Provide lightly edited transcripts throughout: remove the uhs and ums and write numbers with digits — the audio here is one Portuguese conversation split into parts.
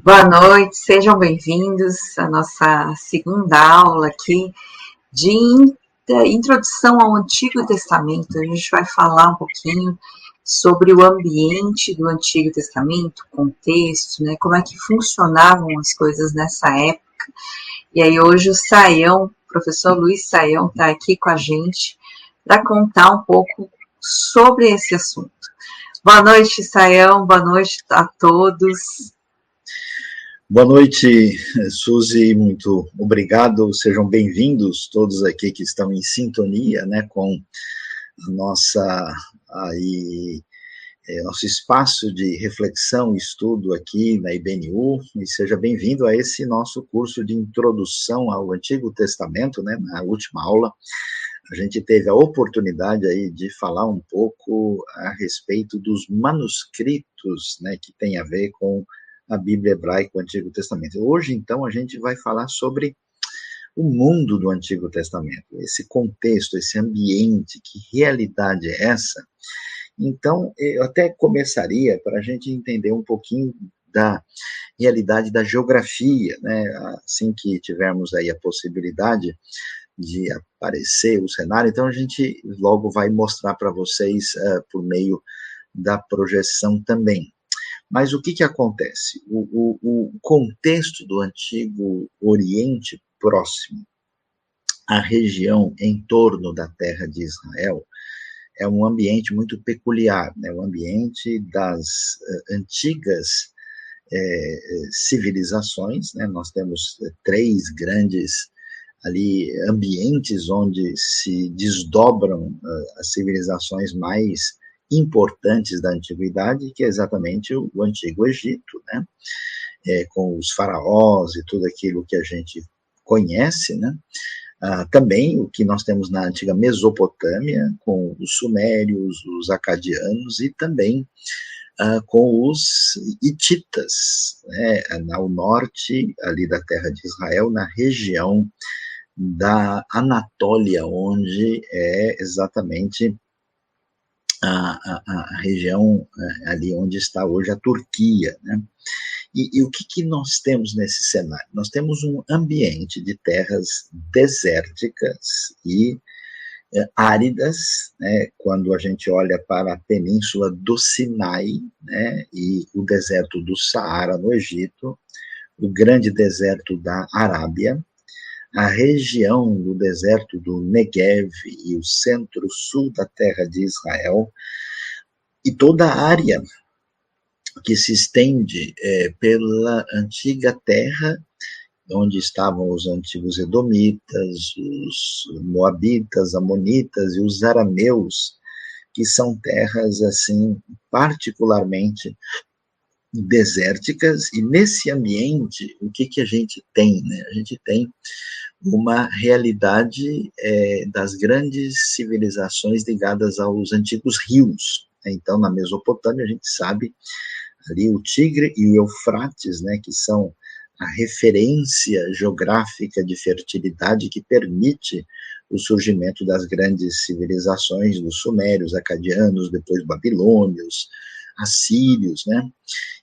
Boa noite, sejam bem-vindos à nossa segunda aula aqui de introdução ao Antigo Testamento. A gente vai falar um pouquinho sobre o ambiente do Antigo Testamento, contexto, né, como é que funcionavam as coisas nessa época. E aí hoje o Saião, o professor Luiz Saião, está aqui com a gente para contar um pouco sobre esse assunto. Boa noite, Saião, boa noite a todos. Boa noite, Suzy, muito obrigado, sejam bem-vindos todos aqui que estão em sintonia, né, com a nosso espaço de reflexão e estudo aqui na IBNU, e seja bem-vindo a esse nosso curso de introdução ao Antigo Testamento, né, na última aula a gente teve a oportunidade aí de falar um pouco a respeito dos manuscritos, né, que tem a ver com a Bíblia hebraica, o Antigo Testamento. Hoje, então, a gente vai falar sobre o mundo do Antigo Testamento, esse contexto, esse ambiente, que realidade é essa? Então, eu até começaria para a gente entender um pouquinho da realidade da geografia, né? Assim que tivermos aí a possibilidade de aparecer o cenário, então a gente logo vai mostrar para vocês por meio da projeção também. Mas o que acontece? O contexto do Antigo Oriente Próximo, a região em torno da terra de Israel, é um ambiente muito peculiar, né? O ambiente das antigas civilizações, né? Nós temos três grandes ali ambientes onde se desdobram as civilizações mais importantes da antiguidade, que é exatamente o Antigo Egito, né? Com os faraós e tudo aquilo que a gente conhece, né? Também o que nós temos na antiga Mesopotâmia, com os sumérios, os acadianos e também com os hititas, né? Ao norte ali da terra de Israel, na região da Anatólia, onde é exatamente a região ali onde está hoje a Turquia, né? E o que nós temos nesse cenário? Nós temos um ambiente de terras desérticas e áridas, né? Quando a gente olha para a península do Sinai, né? E o deserto do Saara no Egito, o grande deserto da Arábia, a região do deserto do Negev e o centro-sul da terra de Israel, e toda a área que se estende pela antiga terra, onde estavam os antigos edomitas, os moabitas, amonitas e os arameus, que são terras, assim, particularmente desérticas, e nesse ambiente, o que a gente tem, né? A gente tem uma realidade das grandes civilizações ligadas aos antigos rios. Então, na Mesopotâmia, a gente sabe ali o Tigre e o Eufrates, né, que são a referência geográfica de fertilidade que permite o surgimento das grandes civilizações dos sumérios, acadianos, depois babilônios, assírios, né?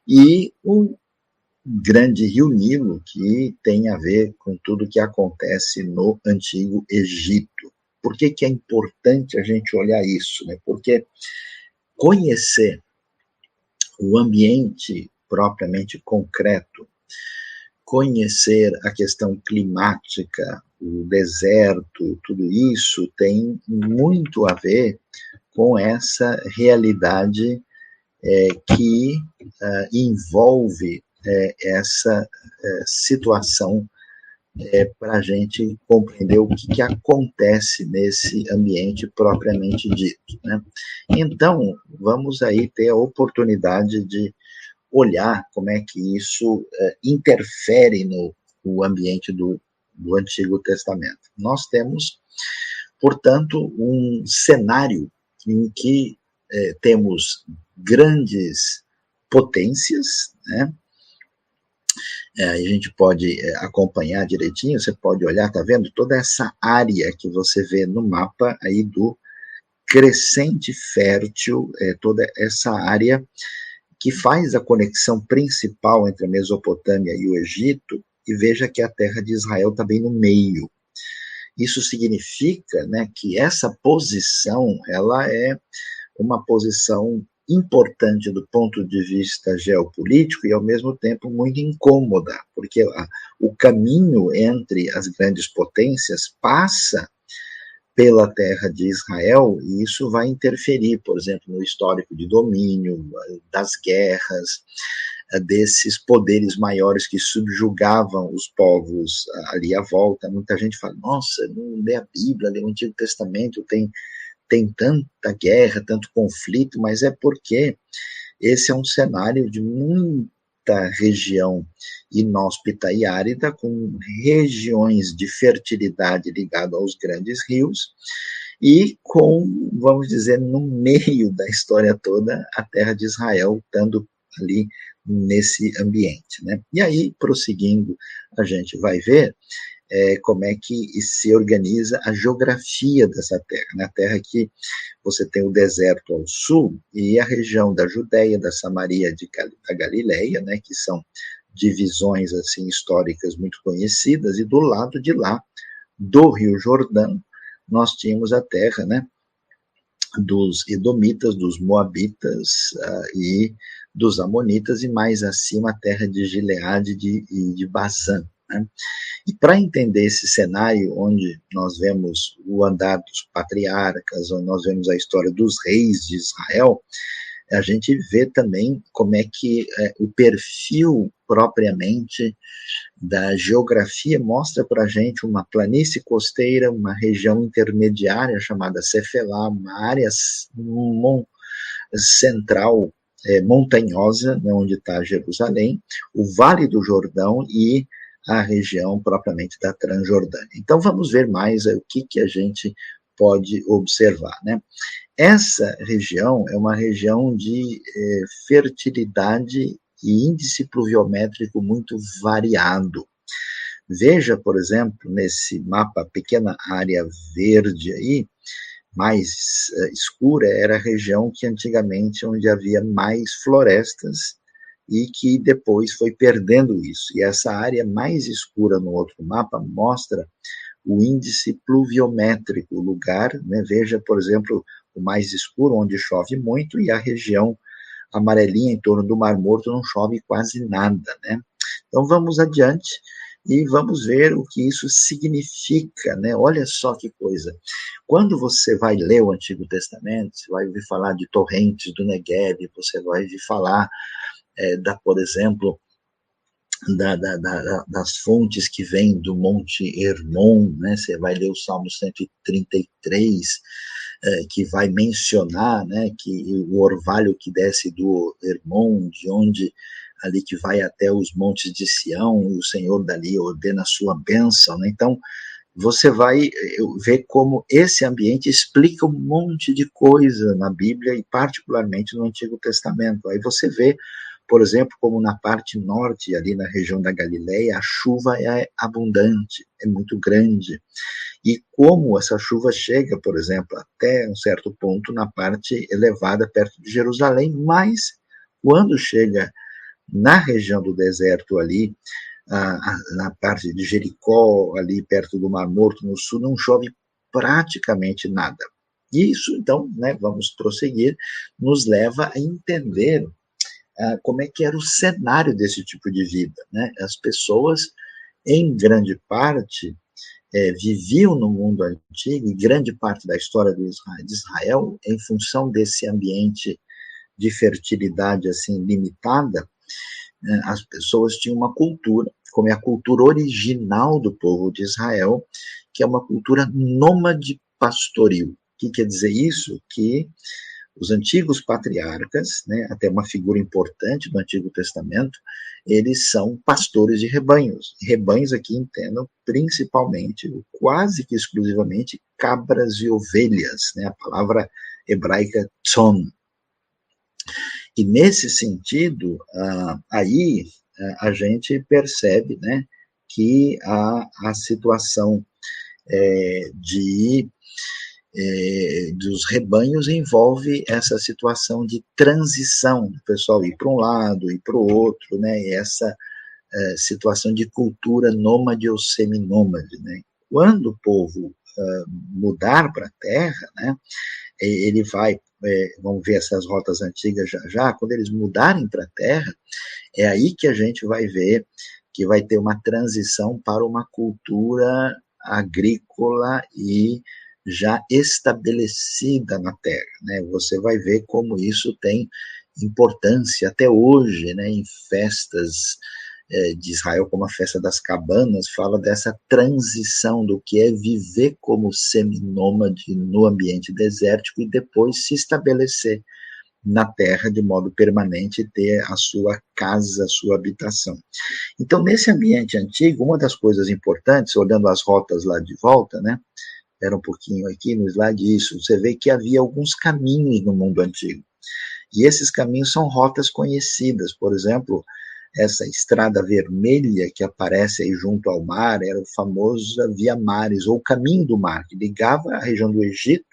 E o grande rio Nilo, que tem a ver com tudo que acontece no Antigo Egito. Por que é importante a gente olhar isso, né? Porque conhecer o ambiente propriamente concreto, conhecer a questão climática, o deserto, tudo isso tem muito a ver com essa realidade que envolve essa situação para a gente compreender o que acontece nesse ambiente propriamente dito, né? Então, vamos aí ter a oportunidade de olhar como é que isso interfere no ambiente do Antigo Testamento. Nós temos, portanto, um cenário em que temos grandes potências, né? A gente pode acompanhar direitinho, você pode olhar, tá vendo? Toda essa área que você vê no mapa aí do crescente fértil, toda essa área que faz a conexão principal entre a Mesopotâmia e o Egito, e veja que a terra de Israel está bem no meio. Isso significa, né, que essa posição, ela é uma posição importante do ponto de vista geopolítico e, ao mesmo tempo, muito incômoda, porque o caminho entre as grandes potências passa pela terra de Israel, e isso vai interferir, por exemplo, no histórico de domínio, das guerras, desses poderes maiores que subjugavam os povos ali à volta. Muita gente fala, nossa, não lê a Bíblia, lê o Antigo Testamento, tem tanta guerra, tanto conflito, mas é porque esse é um cenário de muita região inóspita e árida, com regiões de fertilidade ligadas aos grandes rios, e com, vamos dizer, no meio da história toda, a terra de Israel estando ali nesse ambiente, né? E aí, prosseguindo, a gente vai ver como é que se organiza a geografia dessa terra. Na terra que você tem o deserto ao sul e a região da Judéia, da Samaria, da Galileia, né, que são divisões assim históricas muito conhecidas, e do lado de lá, do Rio Jordão, nós tínhamos a terra, né, dos Edomitas, dos Moabitas e dos Amonitas, e mais acima a terra de Gileade e de Bazã. Né? E para entender esse cenário, onde nós vemos o andar dos patriarcas, onde nós vemos a história dos reis de Israel, a gente vê também como é que o perfil propriamente da geografia mostra para a gente uma planície costeira, uma região intermediária chamada Cefelá, uma área central montanhosa, né, onde está Jerusalém, o Vale do Jordão e a região propriamente da Transjordânia. Então vamos ver mais o que a gente pode observar, né? Essa região é uma região de fertilidade e índice pluviométrico muito variado. Veja, por exemplo, nesse mapa, pequena área verde aí, mais escura, era a região que antigamente onde havia mais florestas e que depois foi perdendo isso. E essa área mais escura no outro mapa mostra o índice pluviométrico, o lugar, né? Veja, por exemplo, o mais escuro, onde chove muito, e a região amarelinha em torno do Mar Morto não chove quase nada, né? Então vamos adiante e vamos ver o que isso significa, né? Olha só que coisa. Quando você vai ler o Antigo Testamento, você vai ouvir falar de torrentes do Negueb, você vai ouvir falar, por exemplo, das fontes que vêm do Monte Hermon, né? Você vai ler o Salmo 133, que vai mencionar, né, que o orvalho que desce do Hermon, de onde ali que vai até os montes de Sião, e o Senhor dali ordena a sua bênção, né? Então, você vai ver como esse ambiente explica um monte de coisa na Bíblia e particularmente no Antigo Testamento. Aí você vê, por exemplo, como na parte norte, ali na região da Galileia, a chuva é abundante, é muito grande. E como essa chuva chega, por exemplo, até um certo ponto na parte elevada, perto de Jerusalém, mas quando chega na região do deserto ali, na parte de Jericó, ali perto do Mar Morto, no sul, não chove praticamente nada. Isso, então, né, vamos prosseguir, nos leva a entender como é que era o cenário desse tipo de vida, né? As pessoas, em grande parte, viviam no mundo antigo, e grande parte da história de Israel, em função desse ambiente de fertilidade assim limitada, as pessoas tinham uma cultura, como é a cultura original do povo de Israel, que é uma cultura nômade pastoril. O que quer dizer isso? Que os antigos patriarcas, né, até uma figura importante do Antigo Testamento, eles são pastores de rebanhos. Rebanhos aqui entendam principalmente, quase que exclusivamente, cabras e ovelhas, né, a palavra hebraica tzon. E nesse sentido, aí a gente percebe, né, que a situação de dos rebanhos envolve essa situação de transição, do pessoal ir para um lado, ir para o outro, né, e essa situação de cultura nômade ou seminômade, né. Quando o povo mudar para a terra, né, ele vai, vamos ver essas rotas antigas já já, quando eles mudarem para a terra, é aí que a gente vai ver que vai ter uma transição para uma cultura agrícola e já estabelecida na terra, né? Você vai ver como isso tem importância até hoje, né? Em festas de Israel, como a festa das cabanas, fala dessa transição do que é viver como seminômade no ambiente desértico e depois se estabelecer na terra de modo permanente e ter a sua casa, a sua habitação. Então, nesse ambiente antigo, uma das coisas importantes, olhando as rotas lá de volta, né, era um pouquinho aqui no slide isso, você vê que havia alguns caminhos no mundo antigo. E esses caminhos são rotas conhecidas, por exemplo, essa estrada vermelha que aparece aí junto ao mar era o famoso Via Maris, ou Caminho do Mar, que ligava a região do Egito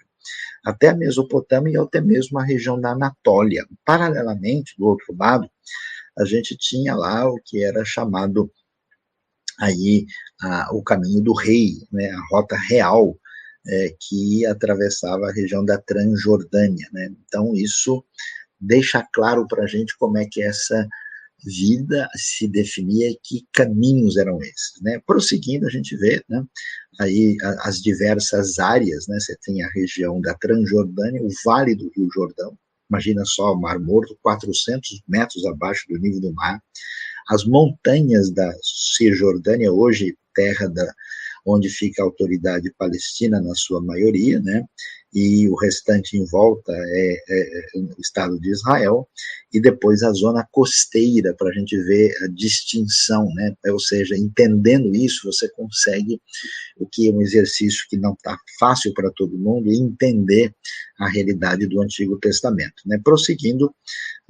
até a Mesopotâmia e até mesmo a região da Anatólia. Paralelamente, do outro lado, a gente tinha lá o que era chamado aí o Caminho do Rei, né, a Rota Real, que atravessava a região da Transjordânia, né? Então, isso deixa claro para a gente como é que essa vida se definia e que caminhos eram esses, né? Prosseguindo, a gente vê, né, aí as diversas áreas, né? Você tem a região da Transjordânia, o Vale do Rio Jordão, imagina só o Mar Morto, 400 metros abaixo do nível do mar, as montanhas da Cisjordânia, hoje terra onde fica a autoridade palestina na sua maioria, né? E o restante em volta é o Estado de Israel, e depois a zona costeira, para a gente ver a distinção, né? Ou seja, entendendo isso, você consegue, o que é um exercício que não está fácil para todo mundo, entender a realidade do Antigo Testamento, né? Prosseguindo,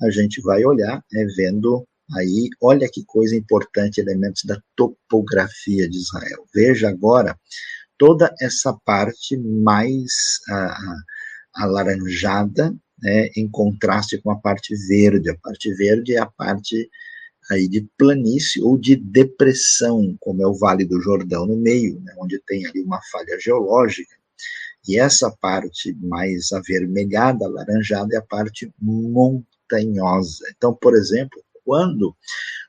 a gente vai olhar, né, vendo aí, olha que coisa importante, elementos da topografia de Israel. Veja agora toda essa parte mais alaranjada, né, em contraste com a parte verde. A parte verde é a parte aí de planície ou de depressão, como é o Vale do Jordão no meio, né, onde tem ali uma falha geológica. E essa parte mais avermelhada, alaranjada, é a parte montanhosa. Então, por exemplo, quando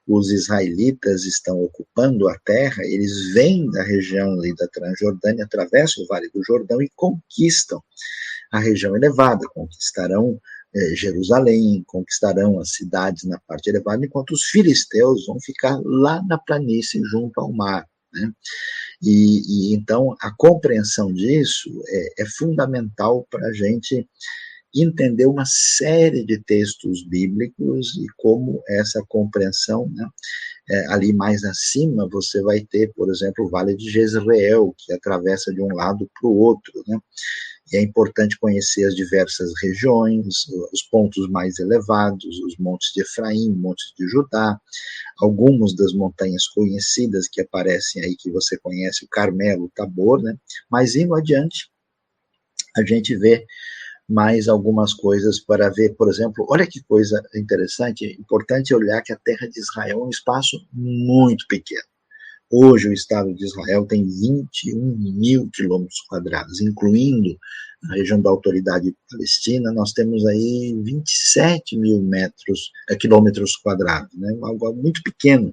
os israelitas estão ocupando a terra, eles vêm da região ali da Transjordânia, atravessam o Vale do Jordão e conquistam a região elevada, conquistarão Jerusalém, conquistarão as cidades na parte elevada, enquanto os filisteus vão ficar lá na planície junto ao mar, né? E então a compreensão disso é fundamental para a gente entender uma série de textos bíblicos e como essa compreensão, né, ali mais acima você vai ter, por exemplo, o Vale de Jezreel, que atravessa de um lado para o outro, né? E é importante conhecer as diversas regiões, os pontos mais elevados, os montes de Efraim, montes de Judá, algumas das montanhas conhecidas que aparecem aí, que você conhece, o Carmelo, o Tabor, né? Mas indo adiante, a gente vê mais algumas coisas para ver, por exemplo, olha que coisa interessante, importante olhar que a terra de Israel é um espaço muito pequeno. Hoje o Estado de Israel tem 21 mil quilômetros quadrados, incluindo a região da Autoridade Palestina, nós temos aí 27 mil quilômetros quadrados, né? Algo muito pequeno.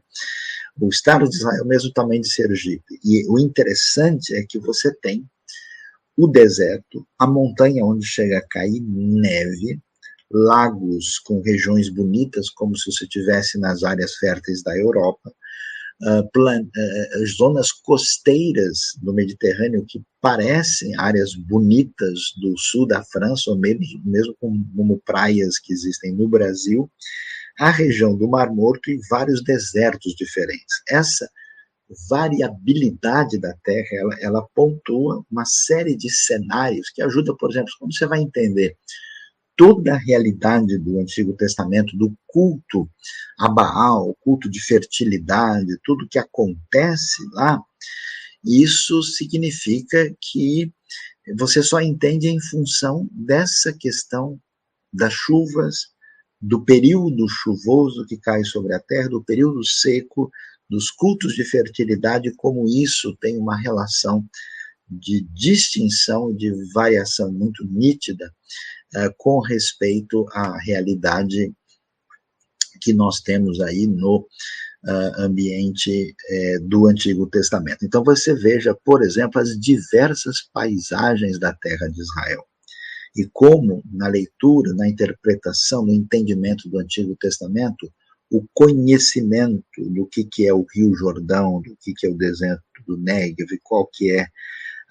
O Estado de Israel é o mesmo tamanho de Sergipe. E o interessante é que você tem o deserto, a montanha onde chega a cair neve, lagos com regiões bonitas, como se você estivesse nas áreas férteis da Europa, zonas costeiras do Mediterrâneo que parecem áreas bonitas do sul da França, ou mesmo como praias que existem no Brasil, a região do Mar Morto e vários desertos diferentes. Essa variabilidade da Terra, ela pontua uma série de cenários que ajuda, por exemplo, quando você vai entender toda a realidade do Antigo Testamento, do culto a Baal, o culto de fertilidade, tudo que acontece lá, isso significa que você só entende em função dessa questão das chuvas, do período chuvoso que cai sobre a terra, do período seco, dos cultos de fertilidade, como isso tem uma relação de distinção, de variação muito nítida com respeito à realidade que nós temos aí no ambiente do Antigo Testamento. Então você veja, por exemplo, as diversas paisagens da terra de Israel. E como, na leitura, na interpretação, no entendimento do Antigo Testamento, o conhecimento do que é o Rio Jordão, do que é o deserto do Négev, qual que é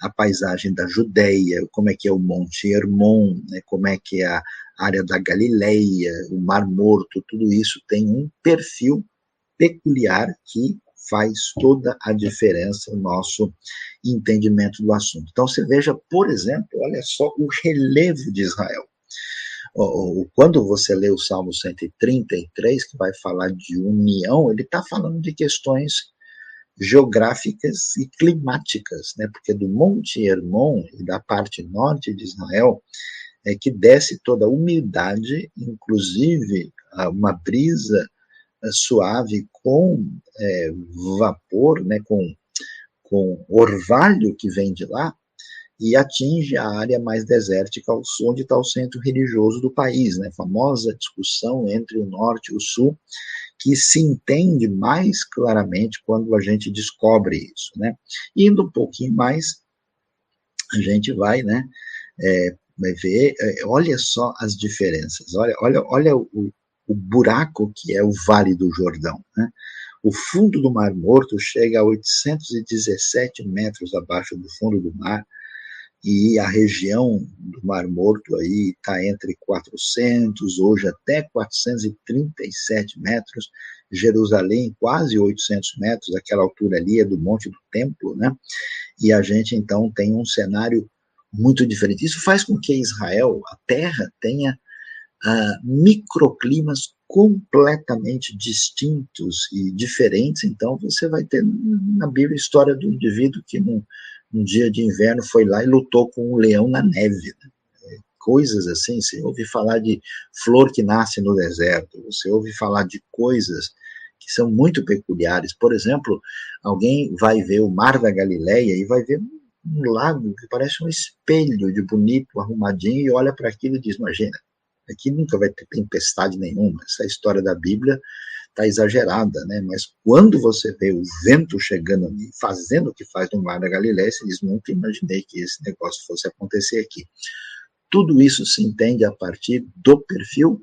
a paisagem da Judéia, como é que é o Monte Hermon, né, como é que é a área da Galileia, o Mar Morto, tudo isso tem um perfil peculiar que faz toda a diferença no nosso entendimento do assunto. Então você veja, por exemplo, olha só o relevo de Israel. Quando você lê o Salmo 133, que vai falar de união, ele está falando de questões geográficas e climáticas, né? Porque do Monte Hermon e da parte norte de Israel é que desce toda a umidade, inclusive uma brisa suave com vapor, né? Com orvalho que vem de lá, e atinge a área mais desértica, onde está o centro religioso do país, né? Famosa discussão entre o norte e o sul, que se entende mais claramente quando a gente descobre isso, né? Indo um pouquinho mais, a gente vai, né? Vai ver, olha só as diferenças, olha o buraco que é o Vale do Jordão, né? O fundo do Mar Morto chega a 817 metros abaixo do fundo do mar, e a região do Mar Morto aí está entre 400, hoje até 437 metros, Jerusalém quase 800 metros, aquela altura ali é do Monte do Templo, né? E a gente então tem um cenário muito diferente. Isso faz com que Israel, a terra, tenha microclimas completamente distintos e diferentes. Então você vai ter na Bíblia a história do indivíduo que num dia de inverno foi lá e lutou com um leão na neve, né? Coisas assim. Você ouve falar de flor que nasce no deserto, você ouve falar de coisas que são muito peculiares. Por exemplo, alguém vai ver o Mar da Galileia e vai ver um lago que parece um espelho de bonito, arrumadinho, e olha para aquilo e diz, imagina, aqui nunca vai ter tempestade nenhuma, essa história da Bíblia está exagerada, né? Mas quando você vê o vento chegando ali, fazendo o que faz no Mar da Galileia, você diz, nunca imaginei que esse negócio fosse acontecer aqui. Tudo isso se entende a partir do perfil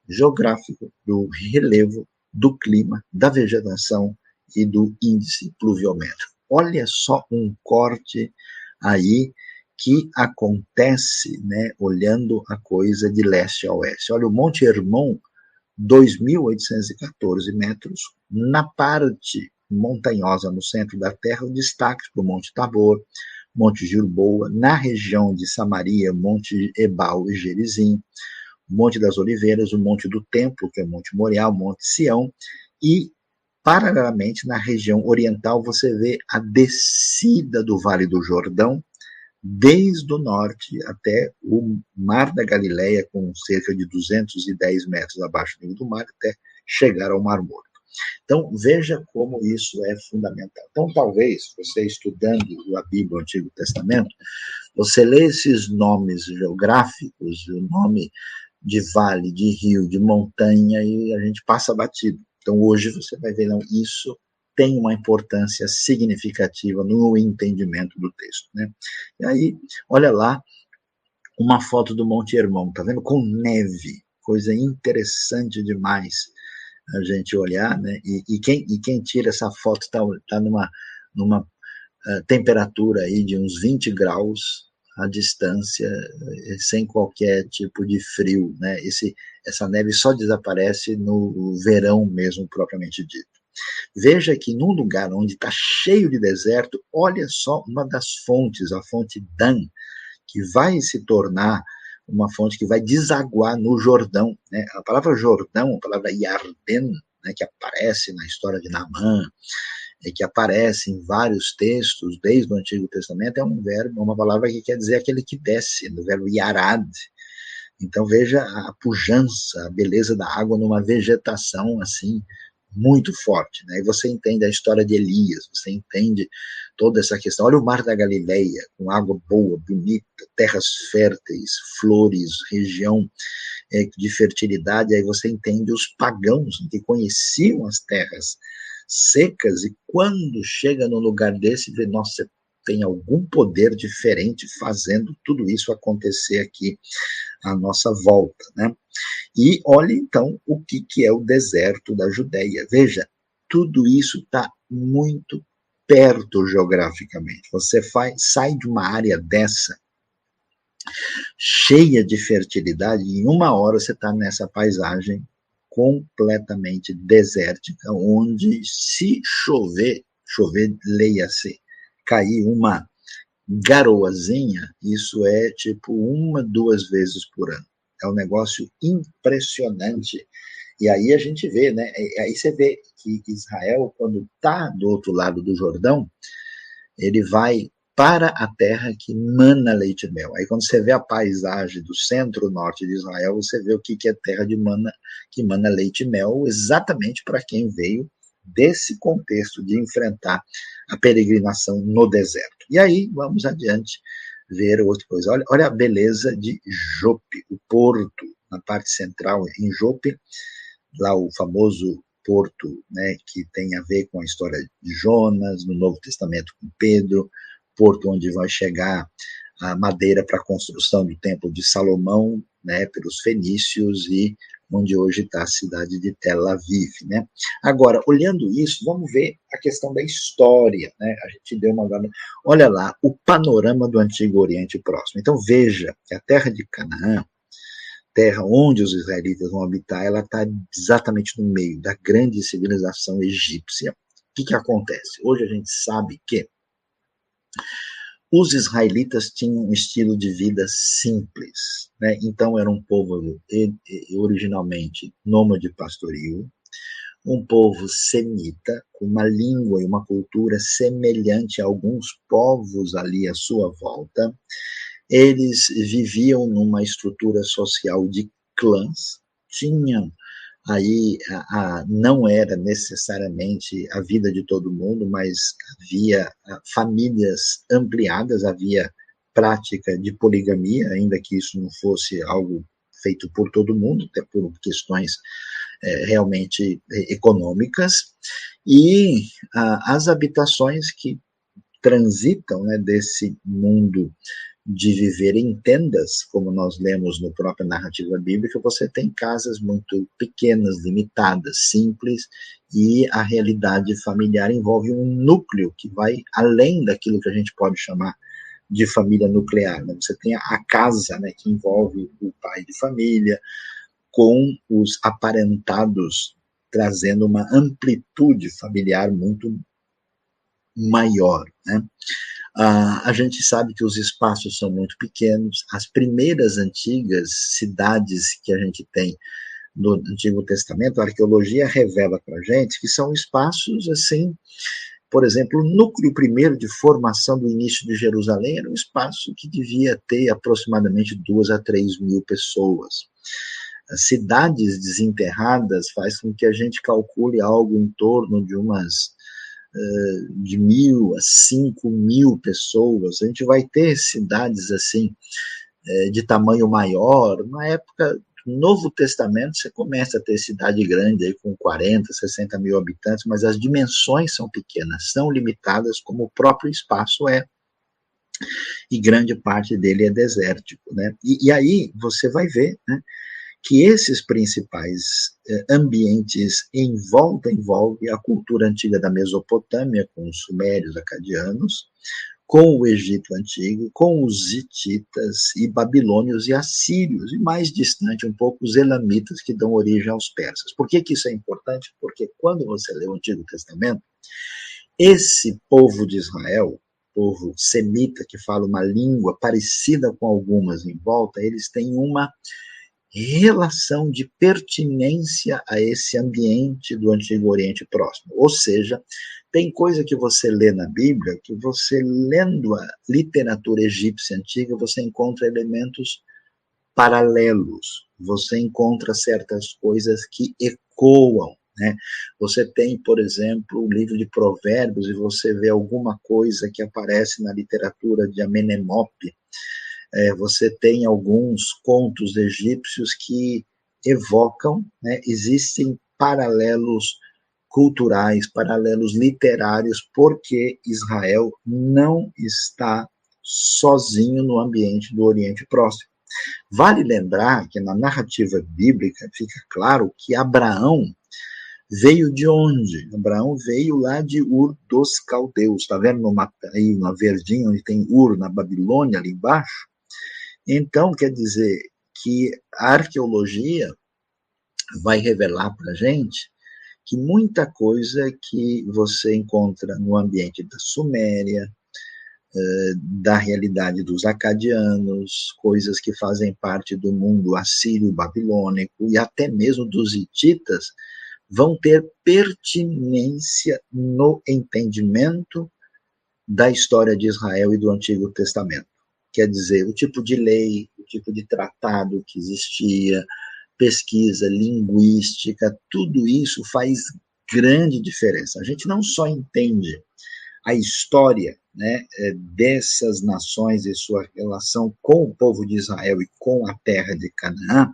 geográfico, do relevo, do clima, da vegetação e do índice pluviométrico. Olha só um corte aí que acontece, né, olhando a coisa de leste a oeste. Olha, o Monte Hermon, 2.814 metros, na parte montanhosa no centro da terra, o destaque para o Monte Tabor, Monte Gilboa, na região de Samaria, Monte Ebal e Gerizim, Monte das Oliveiras, o Monte do Templo, que é o Monte Moriá, o Monte Sião, e paralelamente na região oriental você vê a descida do Vale do Jordão, desde o norte até o Mar da Galileia, com cerca de 210 metros abaixo do nível do mar, até chegar ao Mar Morto. Então, veja como isso é fundamental. Então, talvez, você estudando a Bíblia, o Antigo Testamento, você lê esses nomes geográficos, o nome de vale, de rio, de montanha, e a gente passa batido. Então, hoje você vai ver, não, isso tem uma importância significativa no entendimento do texto, né? E aí, olha lá, uma foto do Monte Hermon, tá vendo? Com neve, coisa interessante demais a gente olhar, né? E quem tira essa foto tá numa temperatura aí de uns 20 graus à distância, sem qualquer tipo de frio, né? Essa neve só desaparece no verão mesmo, propriamente dito. Veja que num lugar onde está cheio de deserto, olha só uma das fontes, a fonte Dan, que vai se tornar uma fonte que vai desaguar no Jordão, né? A palavra Jordão, a palavra Yarden, né, que aparece na história de Naamã, que aparece em vários textos, desde o Antigo Testamento, é um verbo, uma palavra que quer dizer aquele que desce, do verbo yarad. Então veja a pujança, a beleza da água numa vegetação assim muito forte, né? E você entende a história de Elias, você entende toda essa questão. Olha o Mar da Galileia, com água boa, bonita, terras férteis, flores, região de fertilidade. Aí você entende os pagãos que conheciam as terras secas e quando chega num lugar desse, vê, nossa, tem algum poder diferente fazendo tudo isso acontecer aqui à nossa volta, né? E olhe então o que é o deserto da Judéia. Veja, tudo isso está muito perto geograficamente. Você sai de uma área dessa, cheia de fertilidade, e em uma hora você está nessa paisagem completamente desértica, onde se chover, leia-se, cair uma garoazinha, isso é tipo 1, 2 vezes por ano. É um negócio impressionante. E aí a gente vê, né? Aí você vê que Israel, quando está do outro lado do Jordão, ele vai para a terra que mana leite e mel. Aí quando você vê a paisagem do centro-norte de Israel, você vê o que é terra que mana leite e mel, exatamente para quem veio desse contexto de enfrentar a peregrinação no deserto. E aí vamos adiante ver outra coisa. Olha a beleza de Jope, o porto, na parte central, em Jope, lá o famoso porto, né, que tem a ver com a história de Jonas, no Novo Testamento com Pedro, porto onde vai chegar a madeira para a construção do Templo de Salomão, né, pelos fenícios, e onde hoje está a cidade de Tel Aviv, né? Agora, olhando isso, vamos ver a questão da história, né? A gente deu uma... Olha lá, o panorama do Antigo Oriente Próximo. Então, veja que a terra de Canaã, terra onde os israelitas vão habitar, ela está exatamente no meio da grande civilização egípcia. O que acontece? Hoje a gente sabe que os israelitas tinham um estilo de vida simples, né? Então era um povo originalmente nômade pastoril, um povo semita, com uma língua e uma cultura semelhante a alguns povos ali à sua volta. Eles viviam numa estrutura social de clãs, tinham aí não era necessariamente a vida de todo mundo, mas havia famílias ampliadas, havia prática de poligamia, ainda que isso não fosse algo feito por todo mundo, até por questões realmente econômicas, e as habitações que transitam, né, desse mundo de viver em tendas, como nós lemos no própria narrativa bíblica, você tem casas muito pequenas, limitadas, simples, e a realidade familiar envolve um núcleo que vai além daquilo que a gente pode chamar de família nuclear, né? Você tem a casa, né, que envolve o pai de família, com os aparentados trazendo uma amplitude familiar muito maior, né? A gente sabe que os espaços são muito pequenos. As primeiras antigas cidades que a gente tem no Antigo Testamento, a arqueologia revela para a gente que são espaços assim, por exemplo, o núcleo primeiro de formação do início de Jerusalém era um espaço que devia ter aproximadamente 2 a 3 mil pessoas. As cidades desenterradas faz com que a gente calcule algo em torno de umas de 1.000 a 5.000 pessoas. A gente vai ter cidades assim de tamanho maior. Na época do Novo Testamento você começa a ter cidade grande aí com 40, 60 mil habitantes, mas as dimensões são pequenas, são limitadas como o próprio espaço é, e grande parte dele é desértico, né? E aí você vai ver, né, que esses principais ambientes envolve a cultura antiga da Mesopotâmia, com os sumérios, acadianos, com o Egito Antigo, com os hititas e babilônios e assírios, e mais distante um pouco os elamitas, que dão origem aos persas. Por que isso é importante? Porque quando você lê o Antigo Testamento, esse povo de Israel, povo semita, que fala uma língua parecida com algumas em volta, eles têm uma relação de pertinência a esse ambiente do Antigo Oriente Próximo. Ou seja, tem coisa que você lê na Bíblia, que você lendo a literatura egípcia antiga, você encontra elementos paralelos, você encontra certas coisas que ecoam, né? Você tem, por exemplo, o livro de Provérbios e você vê alguma coisa que aparece na literatura de Amenemope. Você tem alguns contos egípcios que evocam, né? Existem paralelos culturais, paralelos literários, porque Israel não está sozinho no ambiente do Oriente Próximo. Vale lembrar que na narrativa bíblica fica claro que Abraão veio de onde? Abraão veio lá de Ur dos Caldeus. Está vendo no mapa aí, na verdinha, onde tem Ur, na Babilônia, ali embaixo? Então, quer dizer que a arqueologia vai revelar para a gente que muita coisa que você encontra no ambiente da Suméria, da realidade dos acadianos, coisas que fazem parte do mundo assírio-babilônico e até mesmo dos hititas, vão ter pertinência no entendimento da história de Israel e do Antigo Testamento. Quer dizer, o tipo de lei, o tipo de tratado que existia, pesquisa linguística, tudo isso faz grande diferença. A gente não só entende a história, né, dessas nações e sua relação com o povo de Israel e com a terra de Canaã,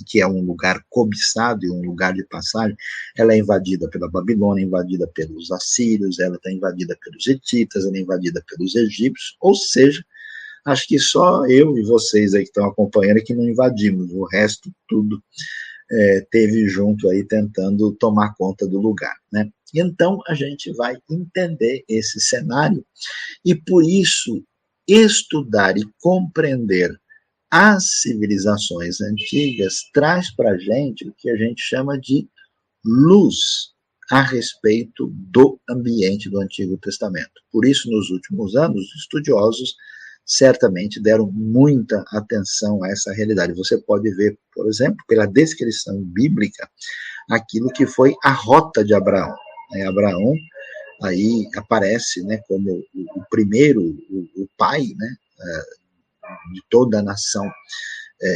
que é um lugar cobiçado e um lugar de passagem. Ela é invadida pela Babilônia, invadida pelos assírios, ela está invadida pelos hititas, ela é invadida pelos egípcios, ou seja, acho que só eu e vocês aí que estão acompanhando que não invadimos, o resto tudo teve junto aí tentando tomar conta do lugar, né? Então a gente vai entender esse cenário e por isso estudar e compreender as civilizações antigas traz para a gente o que a gente chama de luz a respeito do ambiente do Antigo Testamento. Por isso, nos últimos anos, os estudiosos certamente deram muita atenção a essa realidade. Você pode ver, por exemplo, pela descrição bíblica, aquilo que foi a rota de Abraão. Abraão aí aparece, né, como o primeiro, o pai, né, de toda a nação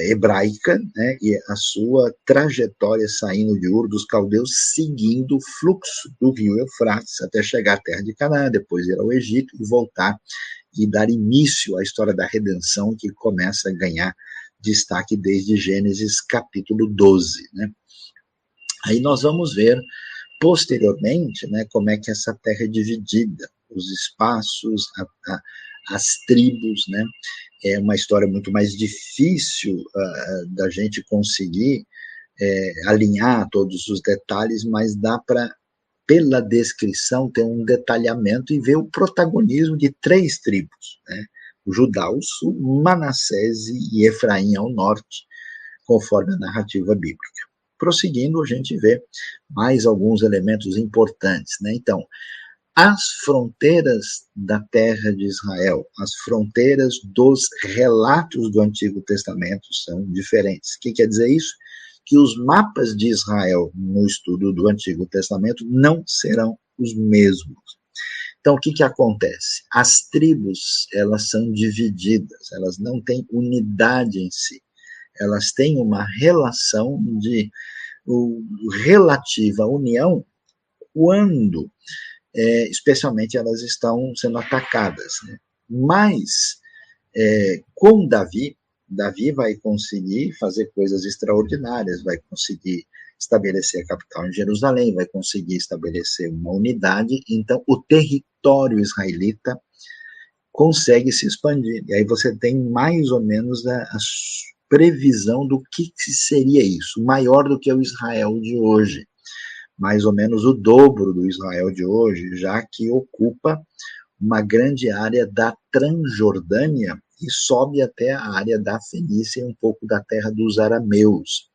hebraica, né, e a sua trajetória saindo de Ur dos Caldeus, seguindo o fluxo do rio Eufrates até chegar à terra de Canaã, depois ir ao Egito e voltar e dar início à história da redenção que começa a ganhar destaque desde Gênesis capítulo 12, né? Aí nós vamos ver posteriormente, né, como é que essa terra é dividida, os espaços, as tribos, né? É uma história muito mais difícil da gente conseguir alinhar todos os detalhes, mas dá para, pela descrição, ter um detalhamento e ver o protagonismo de 3 tribos, né? O Judá ao sul, Manassés e Efraim ao norte, conforme a narrativa bíblica. Prosseguindo, a gente vê mais alguns elementos importantes, né? Então, as fronteiras da terra de Israel, as fronteiras dos relatos do Antigo Testamento são diferentes. O que quer dizer isso? Que os mapas de Israel no estudo do Antigo Testamento não serão os mesmos. Então, o que acontece? As tribos, elas são divididas, elas não têm unidade em si. Elas têm uma relação de relativa união quando especialmente elas estão sendo atacadas, né? Mas com Davi vai conseguir fazer coisas extraordinárias, vai conseguir estabelecer a capital em Jerusalém, vai conseguir estabelecer uma unidade, então o território israelita consegue se expandir. E aí você tem mais ou menos a previsão do que seria isso, maior do que o Israel de hoje, mais ou menos o dobro do Israel de hoje, já que ocupa uma grande área da Transjordânia e sobe até a área da Fenícia e um pouco da terra dos arameus.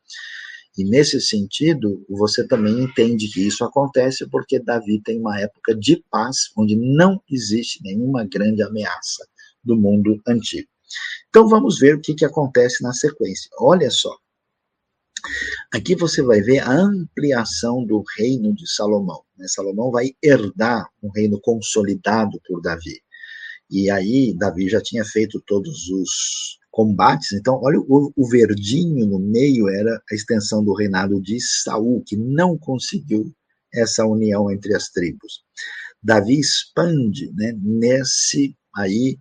E nesse sentido, você também entende que isso acontece porque Davi tem uma época de paz, onde não existe nenhuma grande ameaça do mundo antigo. Então vamos ver o que acontece na sequência. Olha só, Aqui você vai ver a ampliação do reino de Salomão, né? Salomão vai herdar um reino consolidado por Davi. E aí Davi já tinha feito todos os combates, então olha o verdinho no meio era a extensão do reinado de Saul, que não conseguiu essa união entre as tribos. Davi expande, né, nesse aí,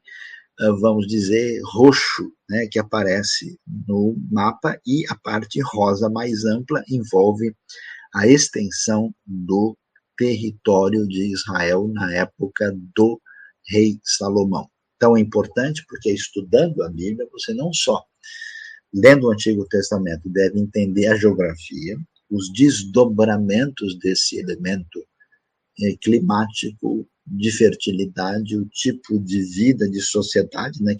vamos dizer, roxo, né, que aparece no mapa, e a parte rosa mais ampla envolve a extensão do território de Israel na época do rei Salomão. Então é importante porque estudando a Bíblia, você não só, lendo o Antigo Testamento, deve entender a geografia, os desdobramentos desse elemento climático, de fertilidade, o tipo de vida, de sociedade, né,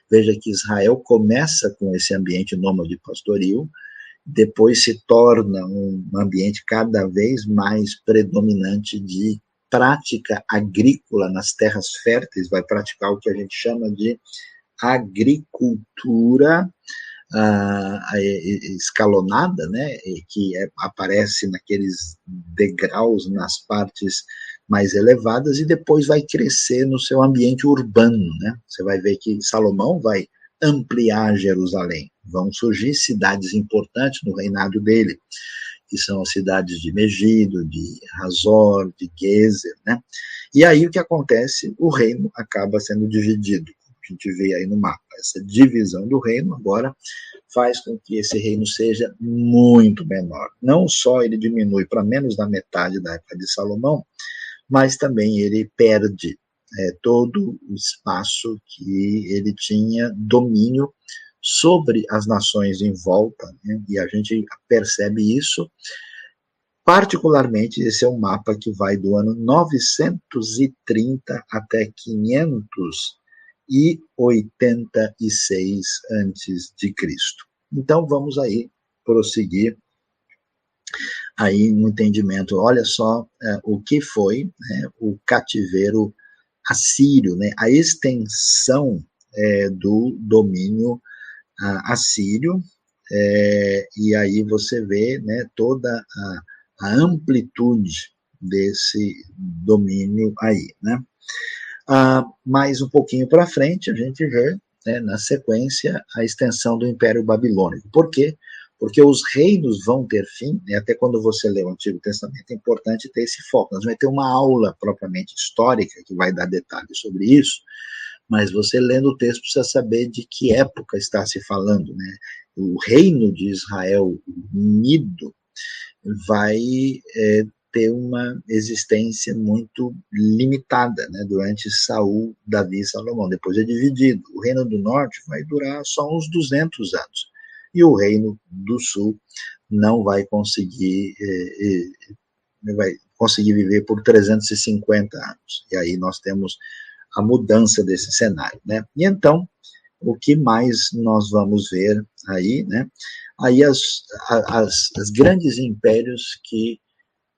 veja que Israel começa com esse ambiente nômade pastoril, depois se torna um ambiente cada vez mais predominante de prática agrícola nas terras férteis, vai praticar o que a gente chama de agricultura escalonada, né, que aparece naqueles degraus nas partes mais elevadas e depois vai crescer no seu ambiente urbano, né? Você vai ver que Salomão vai ampliar Jerusalém, vão surgir cidades importantes no reinado dele, que são as cidades de Megido, de Hazor, de Gezer, né? E aí o que acontece? O reino acaba sendo dividido. A gente vê aí no mapa. Essa divisão do reino agora faz com que esse reino seja muito menor. Não só ele diminui para menos da metade da época de Salomão, mas também ele perde todo o espaço que ele tinha domínio sobre as nações em volta, né? E a gente percebe isso. Particularmente, esse é um mapa que vai do ano 930 até 586 antes de Cristo. Então vamos aí prosseguir aí no entendimento. Olha só o que foi, né, o cativeiro assírio, né, a extensão do domínio assírio, e aí você vê, né, toda a amplitude desse domínio aí, né. Mais um pouquinho para frente, a gente vê, né, na sequência, a extensão do Império Babilônico. Por quê? Porque os reinos vão ter fim, né, até quando você lê o Antigo Testamento, é importante ter esse foco. Nós vamos ter uma aula propriamente histórica que vai dar detalhes sobre isso, mas você lendo o texto precisa saber de que época está se falando, né? O reino de Israel unido vai ter uma existência muito limitada, né, durante Saul, Davi e Salomão. Depois é dividido. O reino do norte vai durar só uns 200 anos. E o reino do sul não vai conseguir, viver por 350 anos. E aí nós temos a mudança desse cenário, né? E então, o que mais nós vamos ver aí, né? Aí as grandes impérios que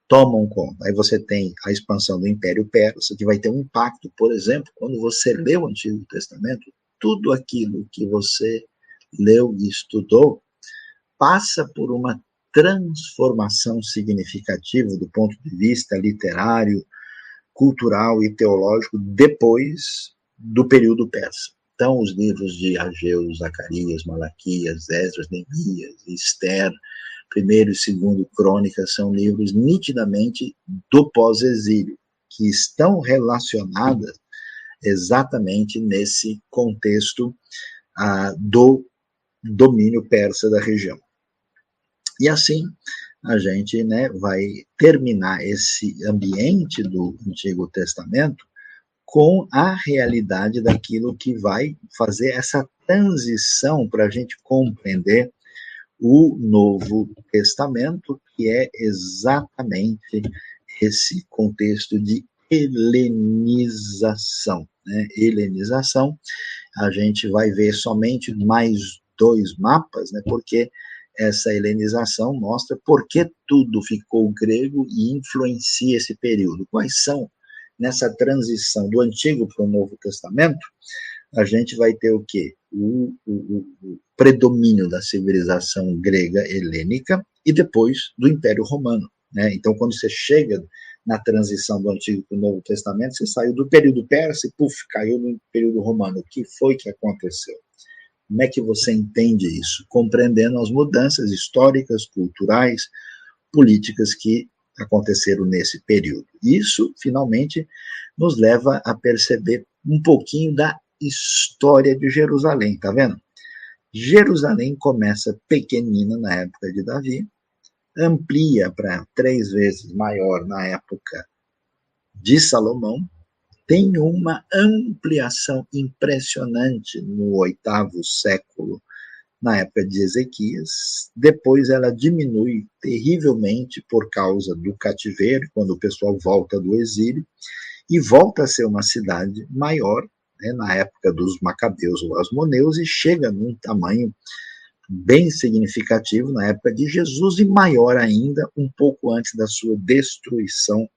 tomam conta. Aí você tem a expansão do Império Persa, que vai ter um impacto, por exemplo, quando você lê o Antigo Testamento, tudo aquilo que você leu e estudou passa por uma transformação significativa do ponto de vista literário, cultural e teológico depois do período persa. Então, os livros de Ageu, Zacarias, Malaquias, Esdras, Neemias, Esther, primeiro e segundo Crônicas, são livros nitidamente do pós-exílio, que estão relacionadas exatamente nesse contexto do domínio persa da região. E assim, a gente, né, vai terminar esse ambiente do Antigo Testamento com a realidade daquilo que vai fazer essa transição para a gente compreender o Novo Testamento, que é exatamente esse contexto de helenização, né? Helenização, a gente vai ver somente mais 2 mapas, né? Porque essa helenização mostra por que tudo ficou grego e influencia esse período. Quais são, nessa transição do Antigo para o Novo Testamento, a gente vai ter o quê? O predomínio da civilização grega helênica e depois do Império Romano. Né? Então, quando você chega na transição do Antigo para o Novo Testamento, você saiu do período persa e, caiu no período romano. O que foi que aconteceu? Como é que você entende isso? Compreendendo as mudanças históricas, culturais, políticas que aconteceram nesse período. Isso, finalmente, nos leva a perceber um pouquinho da história de Jerusalém, tá vendo? Jerusalém começa pequenina na época de Davi, amplia para 3 vezes maior na época de Salomão, tem uma ampliação impressionante no 8º século, na época de Ezequias, depois ela diminui terrivelmente por causa do cativeiro, quando o pessoal volta do exílio, e volta a ser uma cidade maior, né, na época dos Macabeus ou Asmoneus, e chega num tamanho bem significativo na época de Jesus, e maior ainda um pouco antes da sua destruição